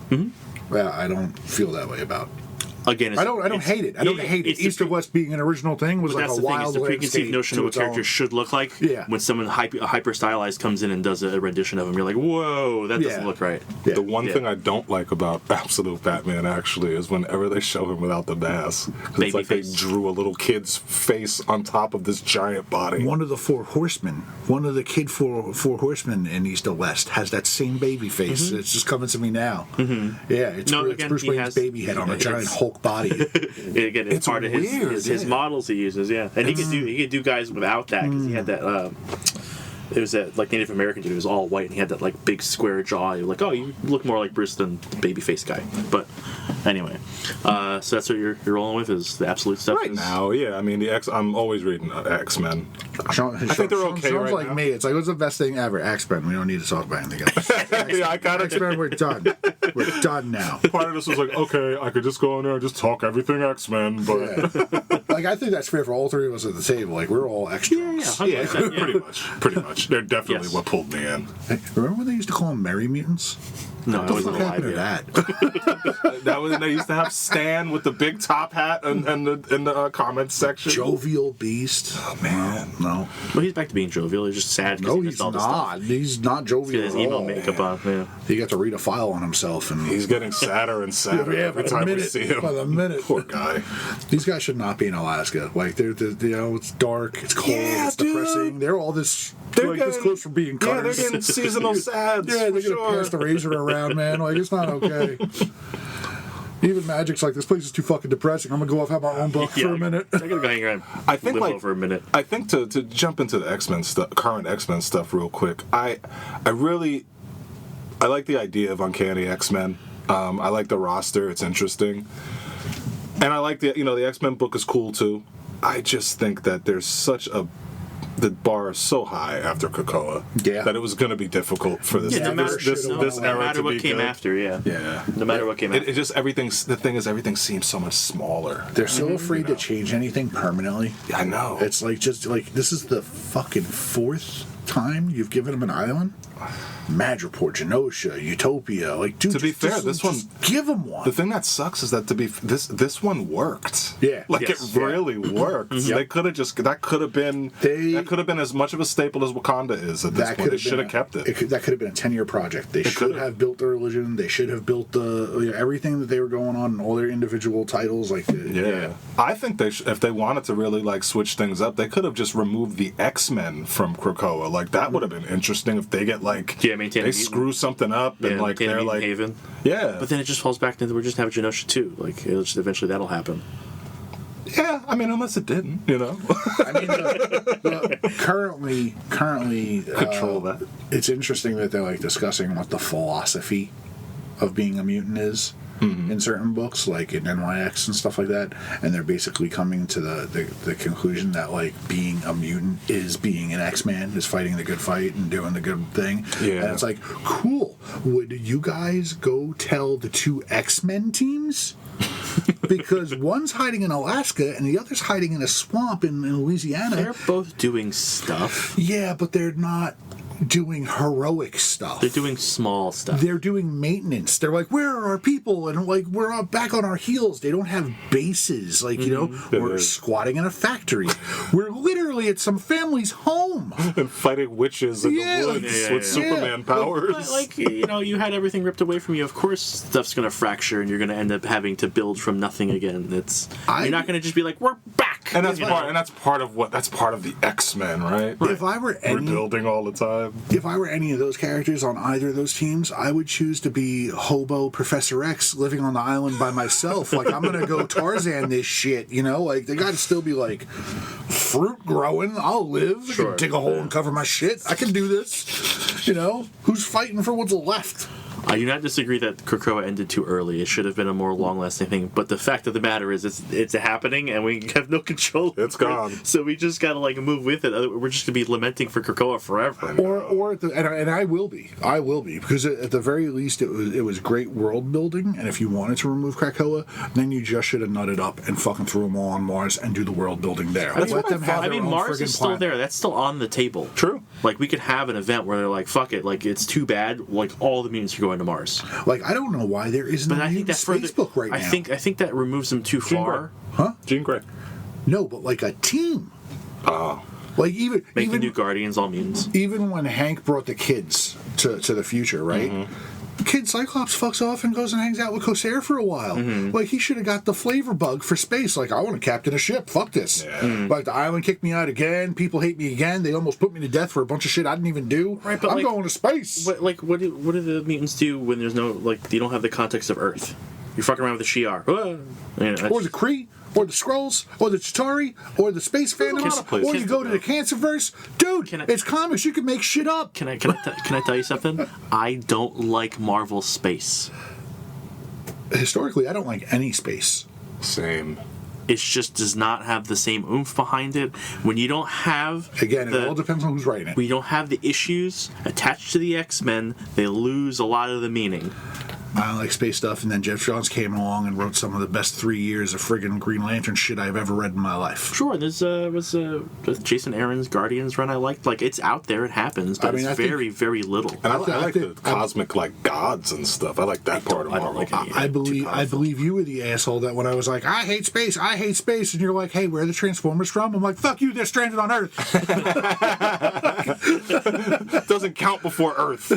Well, I don't feel that way about. Again, I don't hate it. I don't hate it. East to West being an original thing was like a wild. That's the preconceived notion of what characters should look like. Yeah. When someone hyper stylized comes in and does a rendition of him, you're like, whoa, that doesn't look right. Yeah. The one thing I don't like about Absolute Batman actually is whenever they show him without the mask, it's like they drew a little kid's face on top of this giant body. One of the Four Horsemen, one of the kid four horsemen in East to West has that same baby face. It's just coming to me now. Yeah, it's Bruce Wayne's baby head on a giant Hulk body. Again, it's part of his models he uses, and he could do guys without that because he had that. It was that like Native American dude who was all white and he had that like big square jaw. You're like, oh, you look more like Bruce than the babyface guy. But anyway, so that's what you're rolling with is the Absolute stuff. Right now, yeah. I mean, I'm always reading X-Men. I think they're okay Sounds right like now. Me. It's like what's the best thing ever? X-Men. We don't need to talk about anything else. X-Men. We're done. We're done now. Part of this was like, okay, I could just go in there and just talk everything X-Men, but like I think that's fair for all three of us at the table. Like we're all extras. Yeah, pretty much. They're definitely what pulled me in. Hey, remember when they used to call them Merry Mutants? No, What the fuck happened to that? That was they used to have Stan with the big top hat and in the comments section. Jovial Beast. Oh man, no. Well, he's back to being jovial. He's just sad because No, he missed he's all this stuff. not. He's not jovial. His at emo all. makeup on. Yeah. He got to read a file on himself, and He's getting sadder and sadder every time we see him. By the minute, Poor guy. These guys should not be in Alaska. Like they're it's dark, it's cold, it's depressing. They're all this this close from being Yeah, cutters. they're getting seasonal sads. Yeah, they're gonna pass the razor around, man. Like it's not okay. Even Magic's like, this place is too fucking depressing. I'm gonna go off have my own book for a minute. I gotta go hang around. I think live like over a minute. I think to jump into the X-Men stuff, current X-Men stuff, real quick. I like the idea of Uncanny X-Men. I like the roster; it's interesting, and I like the X-Men book is cool too. I just think that there's the bar is so high after Krakoa that it was going to be difficult for this no matter, this era to be good. No matter what came after, No matter what came after. It just the thing is everything seems so much smaller. They're so afraid to change anything permanently. I know. It's like this is the fucking fourth time you've given them an island. Madripoor, Genosha, Utopia. Like, dude, to be fair, this one, give them one. The thing that sucks is that this one worked. Yeah, like it really worked. Mm-hmm. They could have that could have been as much of a staple as Wakanda is at this point. They should have kept it. That could have been a 10-year project. They should have built their religion. They should have built everything that they were going on and all their individual titles. I think if they wanted to really like switch things up, they could have just removed the X-Men from Krakoa. Like that would have been interesting if they get like they screw something up and like they're like Haven. Yeah, but then it just falls back into we're just having Genosha too. Like eventually that'll happen. Yeah, I mean, unless it didn't, I mean, currently, control that. It's interesting that they're like discussing what the philosophy of being a mutant is. in certain books, like in NYX and stuff like that, and they're basically coming to the conclusion that like being a mutant is being an X-Man, is fighting the good fight and doing the good thing. Yeah. And it's like, cool. Would you guys go tell the two X-Men teams? Because one's hiding in Alaska and the other's hiding in a swamp in Louisiana. They're both doing stuff. Yeah, but they're not doing heroic stuff. They're doing small stuff. They're doing maintenance. They're like, where are our people? And like, we're all back on our heels. They don't have bases. Like, you know, we're squatting in a factory. We're literally at some family's home. And fighting witches in the woods with Superman powers. But, like, you know, you had everything ripped away from you. Of course, stuff's going to fracture, and you're going to end up having to build from nothing again. You're not going to just be like, we're back. And that's part of the X-Men, right? If I were any, rebuilding all the time. If I were any of those characters on either of those teams, I would choose to be hobo Professor X living on the island by myself. Like, I'm gonna go Tarzan this shit, you know? Like, they gotta still be like fruit growing. I'll live. I can dig a hole and cover my shit. I can do this. You know? Who's fighting for what's left? I do not disagree that Krakoa ended too early. It should have been a more long-lasting thing. But the fact of the matter is, it's happening, and we have no control. It's gone. So we just gotta like move with it. We're just gonna be lamenting for Krakoa forever. And I will be because at the very least it was great world building. And if you wanted to remove Krakoa, then you just should have nutted up and fucking threw them all on Mars and do the world building there. Let them have their own Mars friggin' is still planet. there. That's still on the table. True. Like we could have an event where they're like, "Fuck it," like it's too bad. Like all the mutants are going to Mars. Like, I don't know why there isn't But a I think mutant that further, space book right now. I think that removes them too far. Huh? Jean Grey. No, but like a team. Like even Make the new Guardians all mutants. even when Hank brought the kids to the future, right? Kid Cyclops fucks off and goes and hangs out with Corsair for a while. Like, he should have got the flavor bug for space. Like, I want to captain a ship. Fuck this. Like, the island kicked me out again. People hate me again. They almost put me to death for a bunch of shit I didn't even do. Right, but I'm like, going to space. But like, what do the mutants do when there's no like you don't have the context of Earth? You're fucking around with the Shi'ar. Or the Kree, or the Skrulls, or the Chitauri, or the Space Phantoms, or you go to the Cancerverse. Dude, it's comics. You can make shit up. Can I tell you something? I don't like Marvel space. Historically, I don't like any space. Same. It just does not have the same oomph behind it. When you don't have Again, it all depends on who's writing it. when you don't have the issues attached to the X-Men, they lose a lot of the meaning. I don't like space stuff, and then Jeff Johns came along and wrote some of the best 3 years of friggin' Green Lantern shit I've ever read in my life. Sure, there's Jason Aaron's Guardians run I liked. Like, it's out there, it happens, but it's very, very little. And I like the cosmic, like, gods and stuff. I like that part of Marvel. I don't like it I believe you were the asshole that when I was like, I hate space, and you're like, hey, where are the Transformers from? I'm like, fuck you, they're stranded on Earth. Doesn't count before Earth.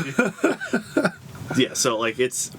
Yeah, so, like, it's...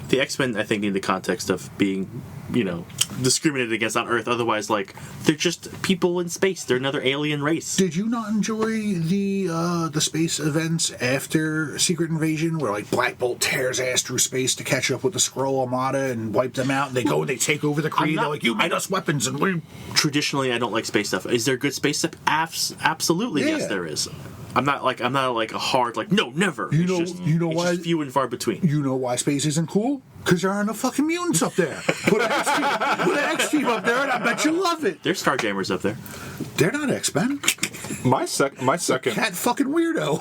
The X-Men, I think, need the context of being, you know, discriminated against on Earth. Otherwise, like, they're just people in space. They're another alien race. Did you not enjoy the space events after Secret Invasion, where like Black Bolt tears ass through space to catch up with the Skrull Armada and wipe them out? And they go and they take over the Kree. They're like, you made us weapons, and we. Traditionally, I don't like space stuff. Is there good space stuff? Absolutely, Yeah. yes, there is. I'm not like a hard like no, never. You It's know it's why? just few and far between. You know why space isn't cool? Because there aren't no fucking mutants up there. Put an X team up there, and I bet you love it. There's Starjammers up there. They're not X-Men. My second. Cat fucking weirdo.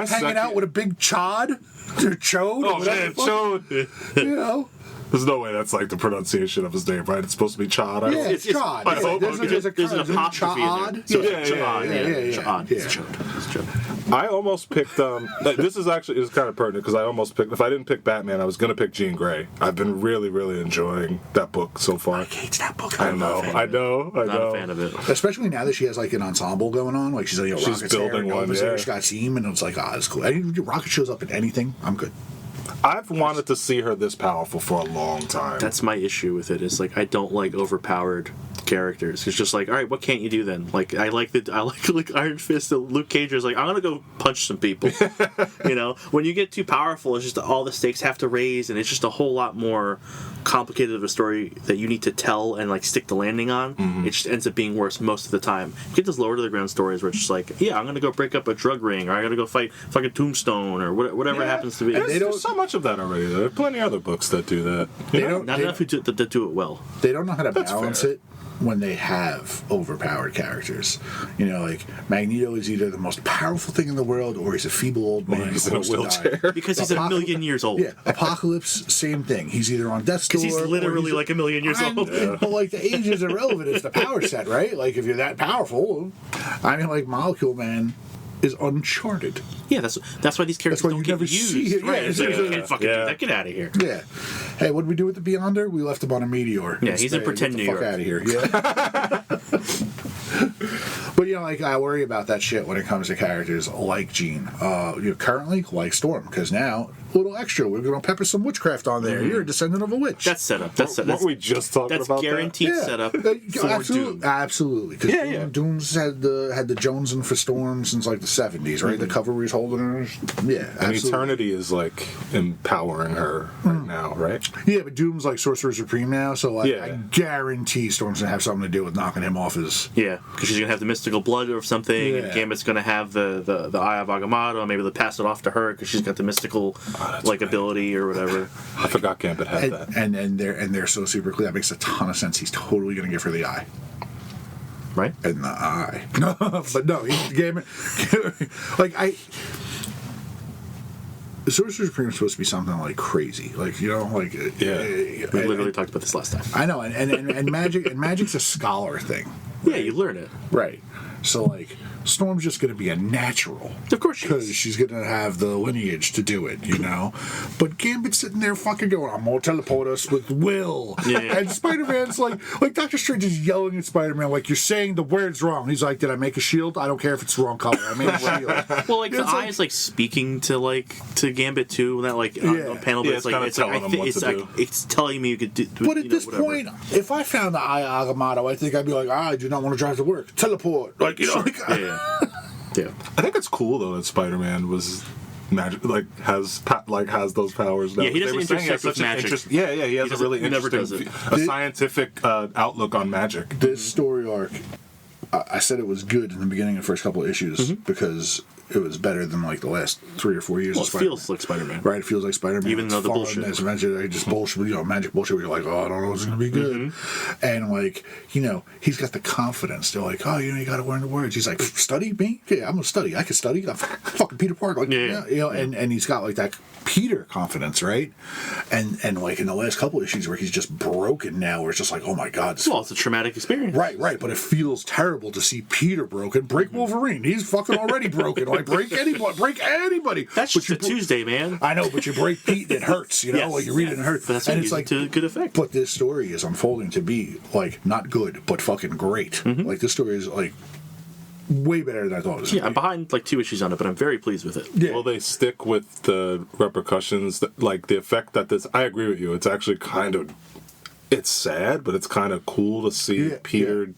Hanging out with a big chod. Or chode. Oh, man, Chode. You know. There's no way that's like the pronunciation of his name, right? It's supposed to be Chod. Yeah, it's Chod. I hope There's an apostrophe in there. So Yeah. Chod. Yeah. It's Chod. I almost picked. This is kind of pertinent because I almost picked. If I didn't pick Batman, I was going to pick Jean Grey. I've been really, really enjoying that book so far. Mike hates that book. I know. Not a fan of it. Especially now that she has like an ensemble going on, like she's like, She's Rocket's building there, one, Nova's yeah. there, Scott's team, and it's like, it's cool. Rocket shows up in anything, I'm good. I've wanted to see her this powerful for a long time. That's my issue with it. Is like I don't like overpowered characters. It's just like, all right, what can't you do then? Like I like Iron Fist. Luke Cage is like, I'm gonna go punch some people. You know, when you get too powerful, it's just all the stakes have to raise, and it's just a whole lot more complicated of a story that you need to tell and like stick the landing on. It just ends up being worse most of the time. You get those lower to the ground stories where it's just like, yeah, I'm gonna go break up a drug ring, or I'm gonna go fight fucking Tombstone, or whatever it happens to be. There's so much of that already. There are plenty of other books that do that. Not enough that do it well. They don't know how to balance fair. it when they have overpowered characters. You know, like Magneto is either the most powerful thing in the world, or he's a feeble old man He's who in a wants to die. wheelchair. Because he's a million years old. Yeah, Apocalypse, same thing. He's either on death's door. Because he's literally like a million years old. But like the age is irrelevant. It's the power set, right? Like if you're that powerful, I mean, like Molecule Man is Uncharted. Yeah, that's why these characters why don't you get never used. see it. Right? Yeah, It's like, yeah, you can't fucking do that. Get out of here. Yeah. Hey, what did we do with the Beyonder? We left him on a meteor. Yeah, he's in pretend Get New the fuck York. out of here. Yeah. But you know, like I worry about that shit when it comes to characters like Jean. Currently like Storm, because now a little extra. We're gonna pepper some witchcraft on there. You're a descendant of a witch. That's set up. That's Weren't we just talking that's about guaranteed Yeah. setup for Absolutely, Doom. absolutely. Because Yeah. Doom's had the Jonesing for Storm since like the 70s, right? The cover where he's holding her. Yeah, And absolutely. Eternity is like empowering her right now, right? Yeah, but Doom's like Sorcerer Supreme now, so like Yeah. I guarantee Storm's gonna have something to do with knocking him off his. Yeah, because she's gonna have the mystical blood or something, and Yeah. Gambit's gonna have the Eye of Agamotto. Maybe they'll pass it off to her because she's got the mystical right. ability or whatever. I forgot Gambit had that. And they're so super clear. That makes a ton of sense. He's totally gonna give her the eye. Right? In the eye. But no, he gave me like the Sorcerer Supreme is supposed to be something like crazy, like like Yeah. We literally talked about this last time. I know, and magic's a scholar thing, Yeah, you learn it. right? So like Storm's just going to be a natural, Of course she because is. she's going to have the lineage to do it, But Gambit's sitting there fucking going, "I'm gonna teleport us with will," Yeah. and Spider-Man's like Doctor Strange is yelling at Spider-Man like, "You're saying the words wrong." He's like, "Did I make a shield? I don't care if it's the wrong color. I made a shield." Well, like the It's eye is like speaking to Gambit too. That on panel, but Yeah, it's it's like kinda telling him what to do. it's telling me you could do. But at this whatever. point, if I found the Eye of Agamotto, I think I'd be like, "I do not want to drive to work. Teleport." Like, Yeah. I think it's cool though that Spider-Man was magic, has those powers now. Yeah, he doesn't They were saying he has intersect with such an magic. he has a really he never does interesting, it. a scientific outlook on magic. This story arc, I said it was good in the beginning of the first couple of issues because it was better than like the last 3 or 4 years Well, of it Spider-Man. feels like Spider-Man. Right, it feels like Spider-Man. Even It's though the fun, bullshit. It's magic, just bullshit, magic bullshit where you're like, "Oh, I don't know what's going to be good." And like, he's got the confidence. They're like, "Oh, you got to learn the words." He's like, "Study me? Yeah, I'm going to study. I can study. I'm fucking Peter Parker." Like, and he's got like that Peter confidence, right? And like in the last couple issues where he's just broken now, where it's just like, "Oh my God." Well, it's a traumatic experience. Right, but it feels terrible to see Peter broken. Break Wolverine. He's fucking already broken. Like, break anybody. That's But just a Tuesday, man. I know, but you break Pete and it hurts, Yes. like you read it and it hurts. But that's and what it's like to good effect. But this story is unfolding to be like not good, but fucking great. Like this story is like way better than I thought it was. Yeah, I'm behind like 2 issues on it, but I'm very pleased with it. Yeah. Will they stick with the repercussions, like the effect that this? I agree with you. It's actually it's sad, but it's kind of cool to see Peter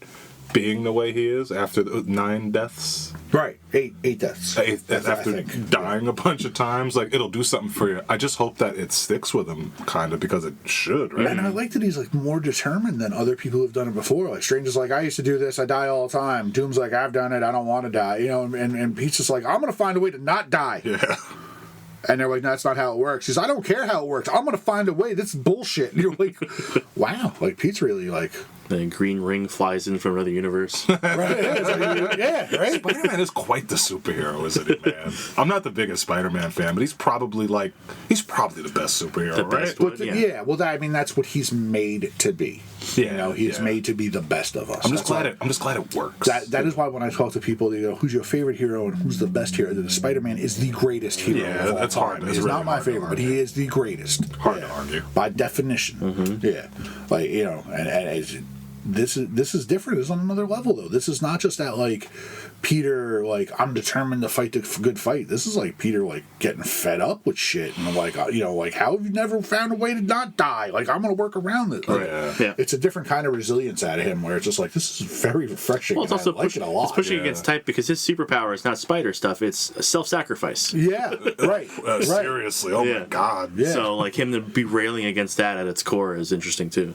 being the way he is after the 9 deaths. Right, eight deaths. After dying a bunch of times, like it'll do something for you. I just hope that it sticks with him, kind of, because it should, right? And I like that he's like more determined than other people who've done it before. Like Strange is like, "I used to do this, I die all the time." Doom's like, "I've done it, I don't want to die." And Pete's just like, "I'm gonna find a way to not die." Yeah. And they're like, "No, that's not how it works." He's, "I don't care how it works. I'm gonna find a way. This is bullshit." And you're like, wow, like Pete's really like, The green ring flies in from another universe. right? Right. Spider-Man is quite the superhero, isn't he, man? I'm not the biggest Spider-Man fan, but he's probably the best superhero, The right? best one. Yeah. Well, that's what he's made to be. He's made to be the best of us. I'm just glad it works. That is why when I talk to people, they go, "Who's your favorite hero and who's the best hero?" The Spider-Man is the greatest hero. Yeah, of all that's time. hard. That's He's really not my hard to favorite, but argue. he is the greatest. Hard to argue. by definition. Yeah, like and this is different. It's on another level, though. This is not just that, like, Peter, like, I'm determined to fight the good fight. This is like Peter, like, getting fed up with shit and, like, like, how have you never found a way to not die? Like, I'm gonna work around it. Like, it's a different kind of resilience out of him, where it's just like, this is very refreshing. Well, it's also I like it a lot. It's pushing against type because his superpower is not spider stuff; it's self-sacrifice. Yeah, right. Right. Seriously, oh my god. Yeah. So, like, him to be railing against that at its core is interesting too.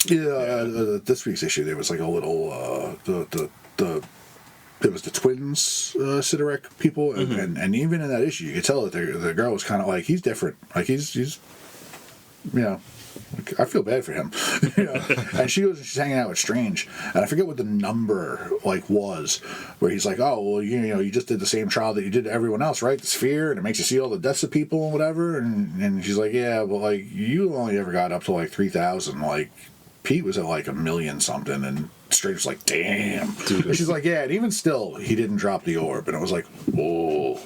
Yeah, this week's issue there was like a little there was the twins Sidorak people, and even in that issue you could tell that the girl was kind of like, he's different, like he's like, I feel bad for him. And she's hanging out with Strange, and I forget what the number like was, where he's like, oh well, you just did the same trial that you did to everyone else, right? The sphere, and it makes you see all the deaths of people and whatever, and she's like, yeah, but like you only ever got up to like 3,000, like Pete was at like 1,000,000 something, and Strange was like, damn. Dude, and she's like, yeah, and even still, he didn't drop the orb, and it was like, whoa.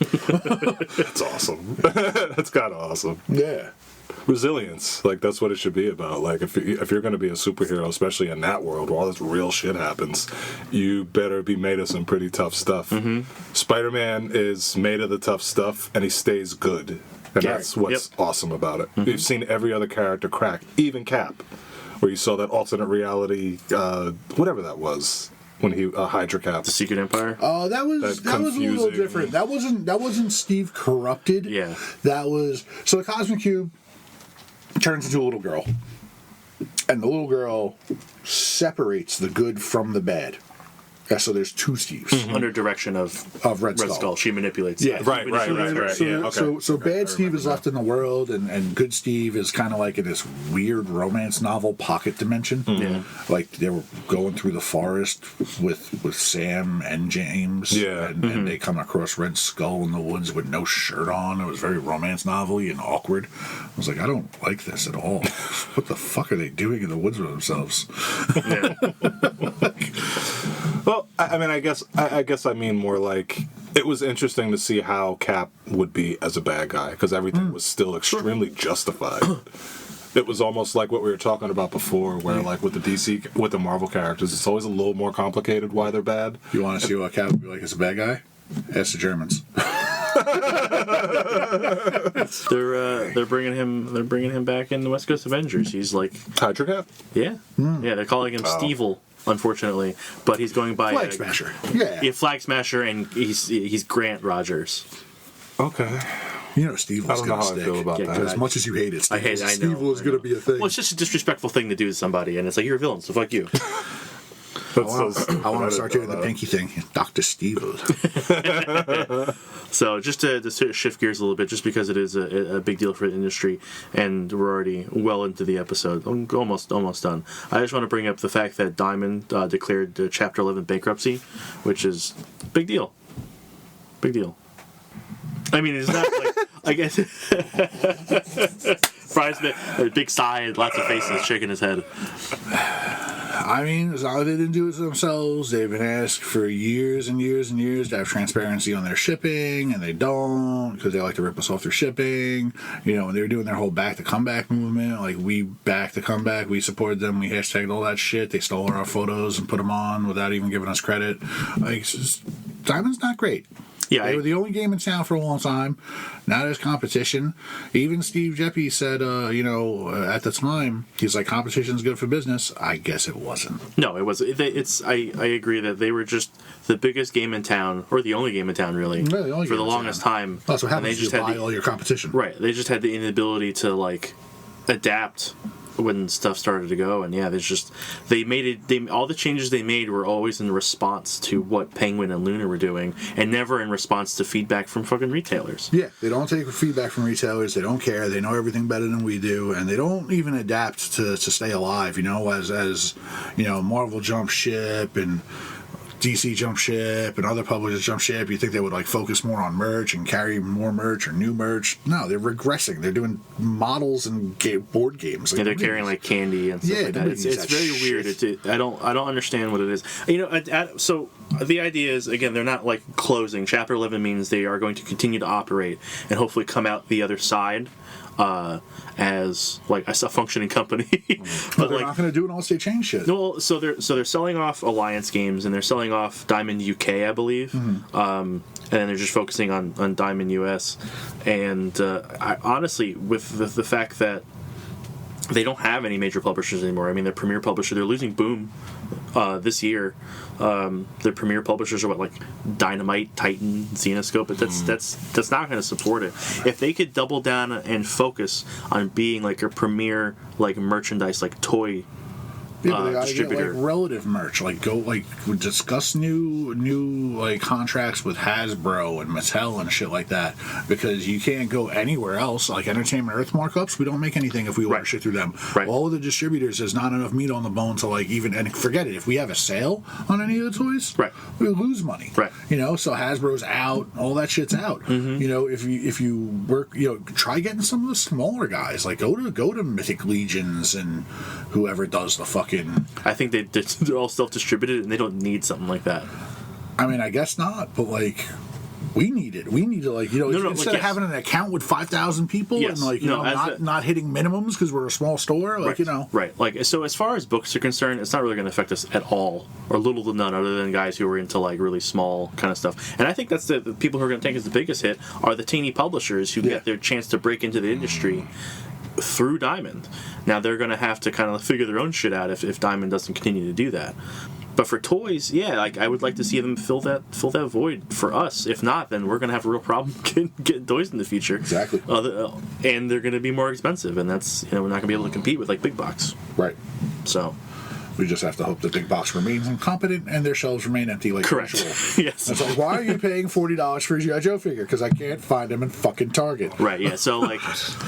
That's awesome. That's kind of awesome. Yeah. Resilience, like that's what it should be about. Like if you're going to be a superhero, especially in that world where all this real shit happens, you better be made of some pretty tough stuff. Spider-Man is made of the tough stuff, and he stays good, and that's what's awesome about it. You've seen every other character crack, even Cap, where you saw that alternate reality, whatever that was, when he Hydra Cap, the Secret Empire. Oh, that was a little different. That wasn't Steve corrupted. Yeah, that was so the Cosmic Cube turns into a little girl, and the little girl separates the good from the bad. Yeah, so there's two Steves under direction of Red Skull. She manipulates. Yeah, right. So bad Steve is left in the world, and good Steve is kind of like in this weird romance novel pocket dimension. Yeah, like they were going through the forest with Sam and James. Yeah, and they come across Red Skull in the woods with no shirt on. It was very romance novel-y and awkward. I was like, I don't like this at all. What the fuck are they doing in the woods with themselves? Yeah. Well, I mean, I guess I mean more like it was interesting to see how Cap would be as a bad guy, because everything was still extremely justified. It was almost like what we were talking about before, where like with the Marvel characters, it's always a little more complicated why they're bad. You want to see what Cap would be like as a bad guy? Ask the Germans. They're bringing him back in the West Coast Avengers. He's like Hydra Cap. Yeah, they're calling him Stevel, unfortunately, but he's going by Flag Smasher. Flag Smasher, and he's Grant Rogers. Okay. Steve I was don't know going to how stick. I feel about that. As much as you hate it, I know. Steve was going to be a thing. Well, it's just a disrespectful thing to do to somebody, and it's like, you're a villain, so fuck you. I want to start doing the pinky thing. Dr. Steve. So just to sort of shift gears a little bit, just because it is a big deal for the industry, and we're already well into the episode, almost done. I just want to bring up the fact that Diamond declared Chapter 11 bankruptcy, which is big deal. Big deal. I mean, it's not like, I guess. Brian's a big sigh and lots of faces shaking his head. I mean, as long as they didn't do it themselves, they've been asked for years and years and years to have transparency on their shipping, and they don't, because they like to rip us off their shipping. When they were doing their whole back to comeback movement, like, we back to comeback, we supported them, we hashtagged all that shit. They stole our photos and put them on without even giving us credit. Like, Diamond's not great. Yeah, they were the only game in town for a long time. Now there's competition. Even Steve Jeppy said, at the time, he's like, competition's good for business. I guess it wasn't. No, it wasn't. I agree that they were just the biggest game in town, or the only game in town, really, for the longest time. That's what happens. You buy all your competition. Right. They just had the inability to like adapt when stuff started to go, and all the changes they made were always in response to what Penguin and Luna were doing, and never in response to feedback from fucking retailers. Yeah, they don't take feedback from retailers. They don't care. They know everything better than we do, and they don't even adapt to stay alive. As Marvel jump ship and DC jump ship and other publishers jump ship, you think they would like focus more on merch and carry more merch or new merch. No, they're regressing. They're doing models and board games. Like, they're carrying like candy and stuff like that. It's very weird. I don't understand what it is. So the idea is, again, they're not like closing. Chapter 11 means they are going to continue to operate and hopefully come out the other side as like a functioning company. But they're not going to do it unless they change shit. No, so they're selling off Alliance Games and they're selling off Diamond UK, I believe. And then they're just focusing on Diamond US. And I honestly, with the fact that they don't have any major publishers anymore. I mean, their premier publisher, they're losing Boom this year. Their premier publishers are like Dynamite, Titan, Xenoscope, but that's not going to support it. If they could double down and focus on being like a premier like merchandise, like toy But they gotta distributor. get like relative merch. Like go like discuss new like contracts with Hasbro and Mattel and shit like that, because you can't go anywhere else. Like Entertainment Earth markups, we don't make anything if we order shit through them. Right. All of the distributors, there's not enough meat on the bone to like even, and forget it, if we have a sale on any of the toys, we lose money. Right. You know, so Hasbro's out, all that shit's out. You know, if you work, you know, try getting some of the smaller guys. Like go to Mythic Legions and whoever does the fucking. I think they're all self-distributed and they don't need something like that. I mean, I guess not, but like, we need it. We need to, like, you know, instead of having an account with 5,000 people and like, you know, not hitting minimums because we're a small store, like, you know. Right. Like, so as far as books are concerned, it's not really going to affect us at all, or little to none, other than guys who are into like really small kind of stuff. And I think that's the people who are going to take us the biggest hit are the teeny publishers who get their chance to break into the industry through Diamond. Now they're going to have to kind of figure their own shit out if Diamond doesn't continue to do that. But for toys, yeah, like I would like to see them fill that void for us. If not, then we're going to have a real problem getting toys in the future. Exactly. And they're going to be more expensive, and that's, you know, we're not going to be able to compete with like big box. Right. So we just have to hope the big box remains incompetent and their shelves remain empty like usual. Yes. And so why are you paying $40 for a G.I. Joe figure? Because I can't find them in fucking Target. Right, yeah. So, like,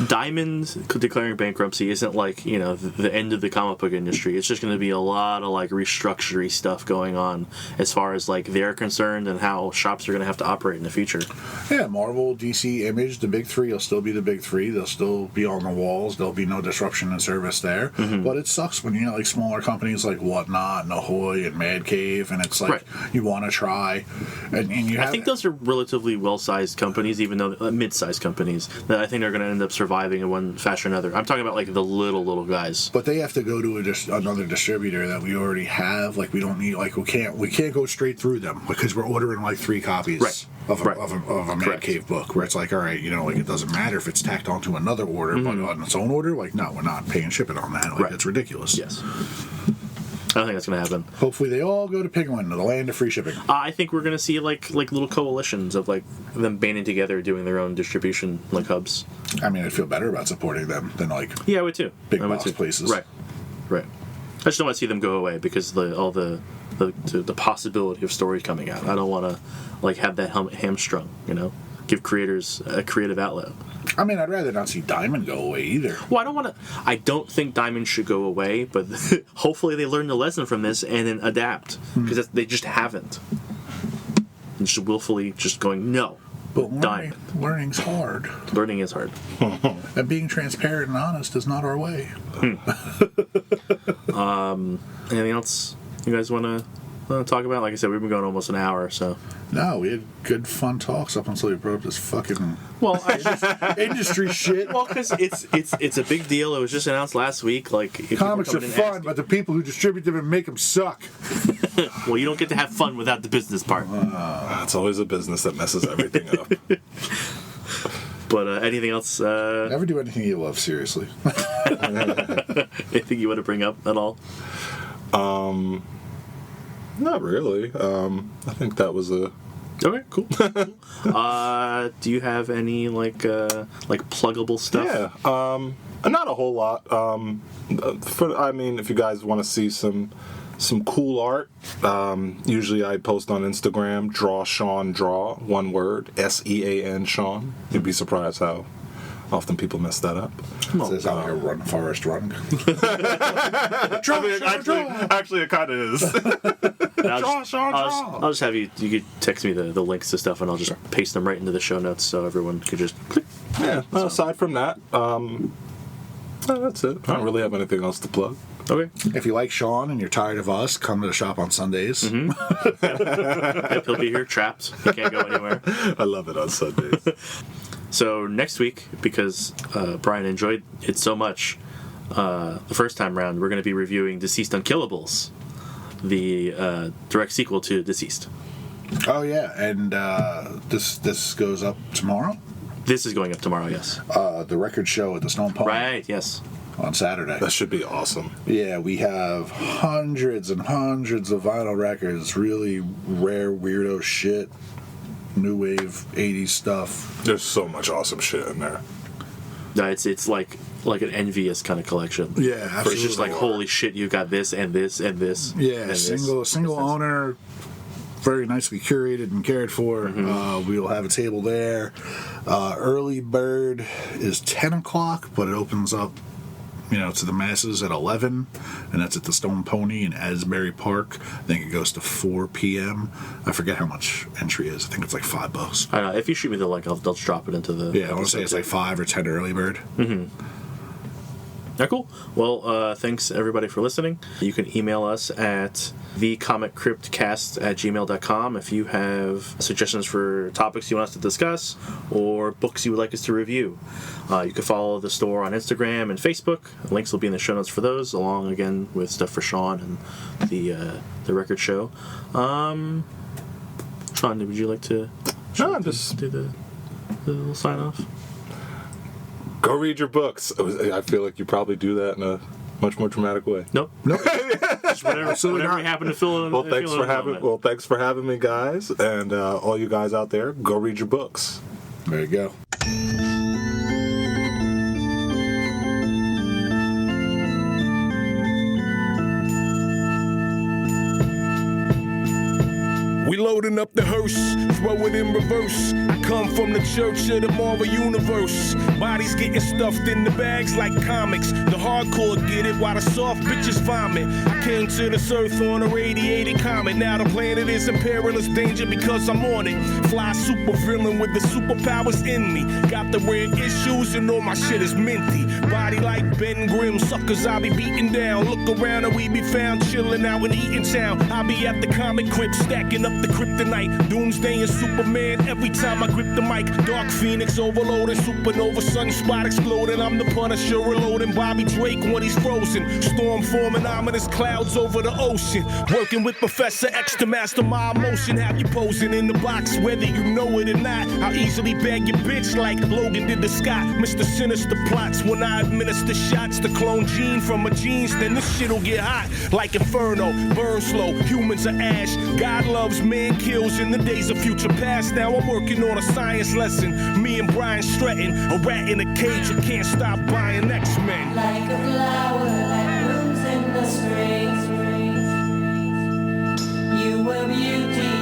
Diamond declaring bankruptcy isn't, like, you know, the end of the comic book industry. It's just going to be a lot of, like, restructuring stuff going on as far as, like, they're concerned and how shops are going to have to operate in the future. Yeah, Marvel, DC, Image, the big three will still be the big three. They'll still be on the walls. There'll be no disruption in service there. But it sucks when, you know, like, smaller companies like Whatnot and Ahoy and Mad Cave, and it's like you want to try, and you have. I think those are relatively well-sized companies, even though mid-sized companies that I think are going to end up surviving in one fashion or another. I'm talking about like the little guys. But they have to go to another distributor that we already have. Like we don't need. Like we can't go straight through them because we're ordering like 3 copies of a Mad Cave book, where it's like, all right, you know, like it doesn't matter if it's tacked onto another order, but on its own order, like no, we're not paying shipping on that. Like it's ridiculous. Yes. I don't think that's going to happen. Hopefully they all go to Penguin, the land of free shipping. I think we're going to see like little coalitions of like them banding together, doing their own distribution like hubs. I mean, I'd feel better about supporting them than like I would too. Big box places. Right. I just don't want to see them go away because all the possibility of stories coming out. I don't want to like have that hamstrung. You know, give creators a creative outlet. I mean, I'd rather not see Diamond go away either. Well, I don't think Diamond should go away, but hopefully they learn the lesson from this and then adapt, because they just haven't. And just willfully just going, no. But learning's hard. Learning is hard. And being transparent and honest is not our way. Anything else you guys want to talk about? Like I said, we've been going almost an hour, so. No, we had good fun talks up until you brought up this fucking industry shit. Well, because it's a big deal. It was just announced last week. Like comics are fun, but the people who distribute them and make them suck. Well, you don't get to have fun without the business part. It's always a business that messes everything up. But anything else? Never do anything you love, seriously. Anything you want to bring up at all? Not really. I think that was a... Okay, cool. Do you have any like pluggable stuff? Yeah. Not a whole lot. If you guys want to see some cool art, usually I post on Instagram, Draw Sean Draw, one word, SEAN Sean. You'd be surprised how often people mess that up. Does it sound like a run, Forrest, run? Actually, it kind of is. I'll just have you could text me the links to stuff, and I'll just paste them right into the show notes so everyone could just click. Yeah, aside from that, that's it. I don't really have anything else to plug. Okay. If you like Sean and you're tired of us, come to the shop on Sundays. Yep, he'll be here trapped. He can't go anywhere. I love it on Sundays. So next week, because Brian enjoyed it so much the first time around, we're going to be reviewing Deceased Unkillables, the direct sequel to Deceased. Oh yeah, and this goes up tomorrow. This is going up tomorrow, yes. The record show at the Stone Pond. Right, yes. On Saturday. That should be awesome. Yeah, we have hundreds and hundreds of vinyl records, really rare weirdo shit, new wave 80s stuff. There's so much awesome shit in there. No, it's like an envious kind of collection. Yeah, Where absolutely. it's just like, holy shit, you got this and this and this. Yeah, and single owner, very nicely curated and cared for. We'll have a table there. Early bird is 10 o'clock, but it opens up, to the masses at 11, and that's at the Stone Pony in Asbury Park. I think it goes to 4 p.m. I forget how much entry is. I think it's like $5. I don't know. If you shoot me the link, I'll just drop it into the... Yeah, I want to say it's like 5 or 10 early bird. Mm-hmm. Yeah, cool. Well, thanks everybody for listening. You can email us at thecomiccryptcast@gmail.com if you have suggestions for topics you want us to discuss or books you would like us to review. You can follow the store on Instagram and Facebook. Links will be in the show notes for those, along again with stuff for Sean and the record show. Sean, would you like to just do the little sign off? Go read your books. I feel like you probably do that in a much more dramatic way. Nope. Just whatever we happen to fill in. Well, thanks for having me, guys, and all you guys out there. Go read your books. There you go. We loading up the hearse, throw it in reverse. I come from the church of the Marvel Universe. Bodies getting stuffed in the bags like comics. The hardcore get it while the soft bitches vomit. I came to this earth on a radiated comet. Now the planet is in perilous danger because I'm on it. Fly super villain with the superpowers in me. Got the rare issues and all my shit is minty. Body like Ben Grimm, suckers I be beating down. Look around and we be found chilling out in Eatontown. I be at the comic Crypt stacking up the kryptonite. Doomsday and Superman every time I grip the mic. Dark Phoenix overloading, supernova sunspot exploding. I'm the Punisher reloading Bobby Drake when he's frozen. Storm forming ominous clouds over the ocean. Working with Professor X to master my emotion. Have you posing in the box whether you know it or not. I'll easily bag your bitch like Logan did to Scott. Mr. Sinister plots when I administer shots to clone Gene from a jeans. Then this shit'll get hot like Inferno. Burn slow, humans are ash. God loves man kills in the days of future past. Now I'm working on a science lesson. Me and Brian Stratton, a rat in a cage who can't stop buying X-Men. Like a flower that blooms in the spring. You were beauty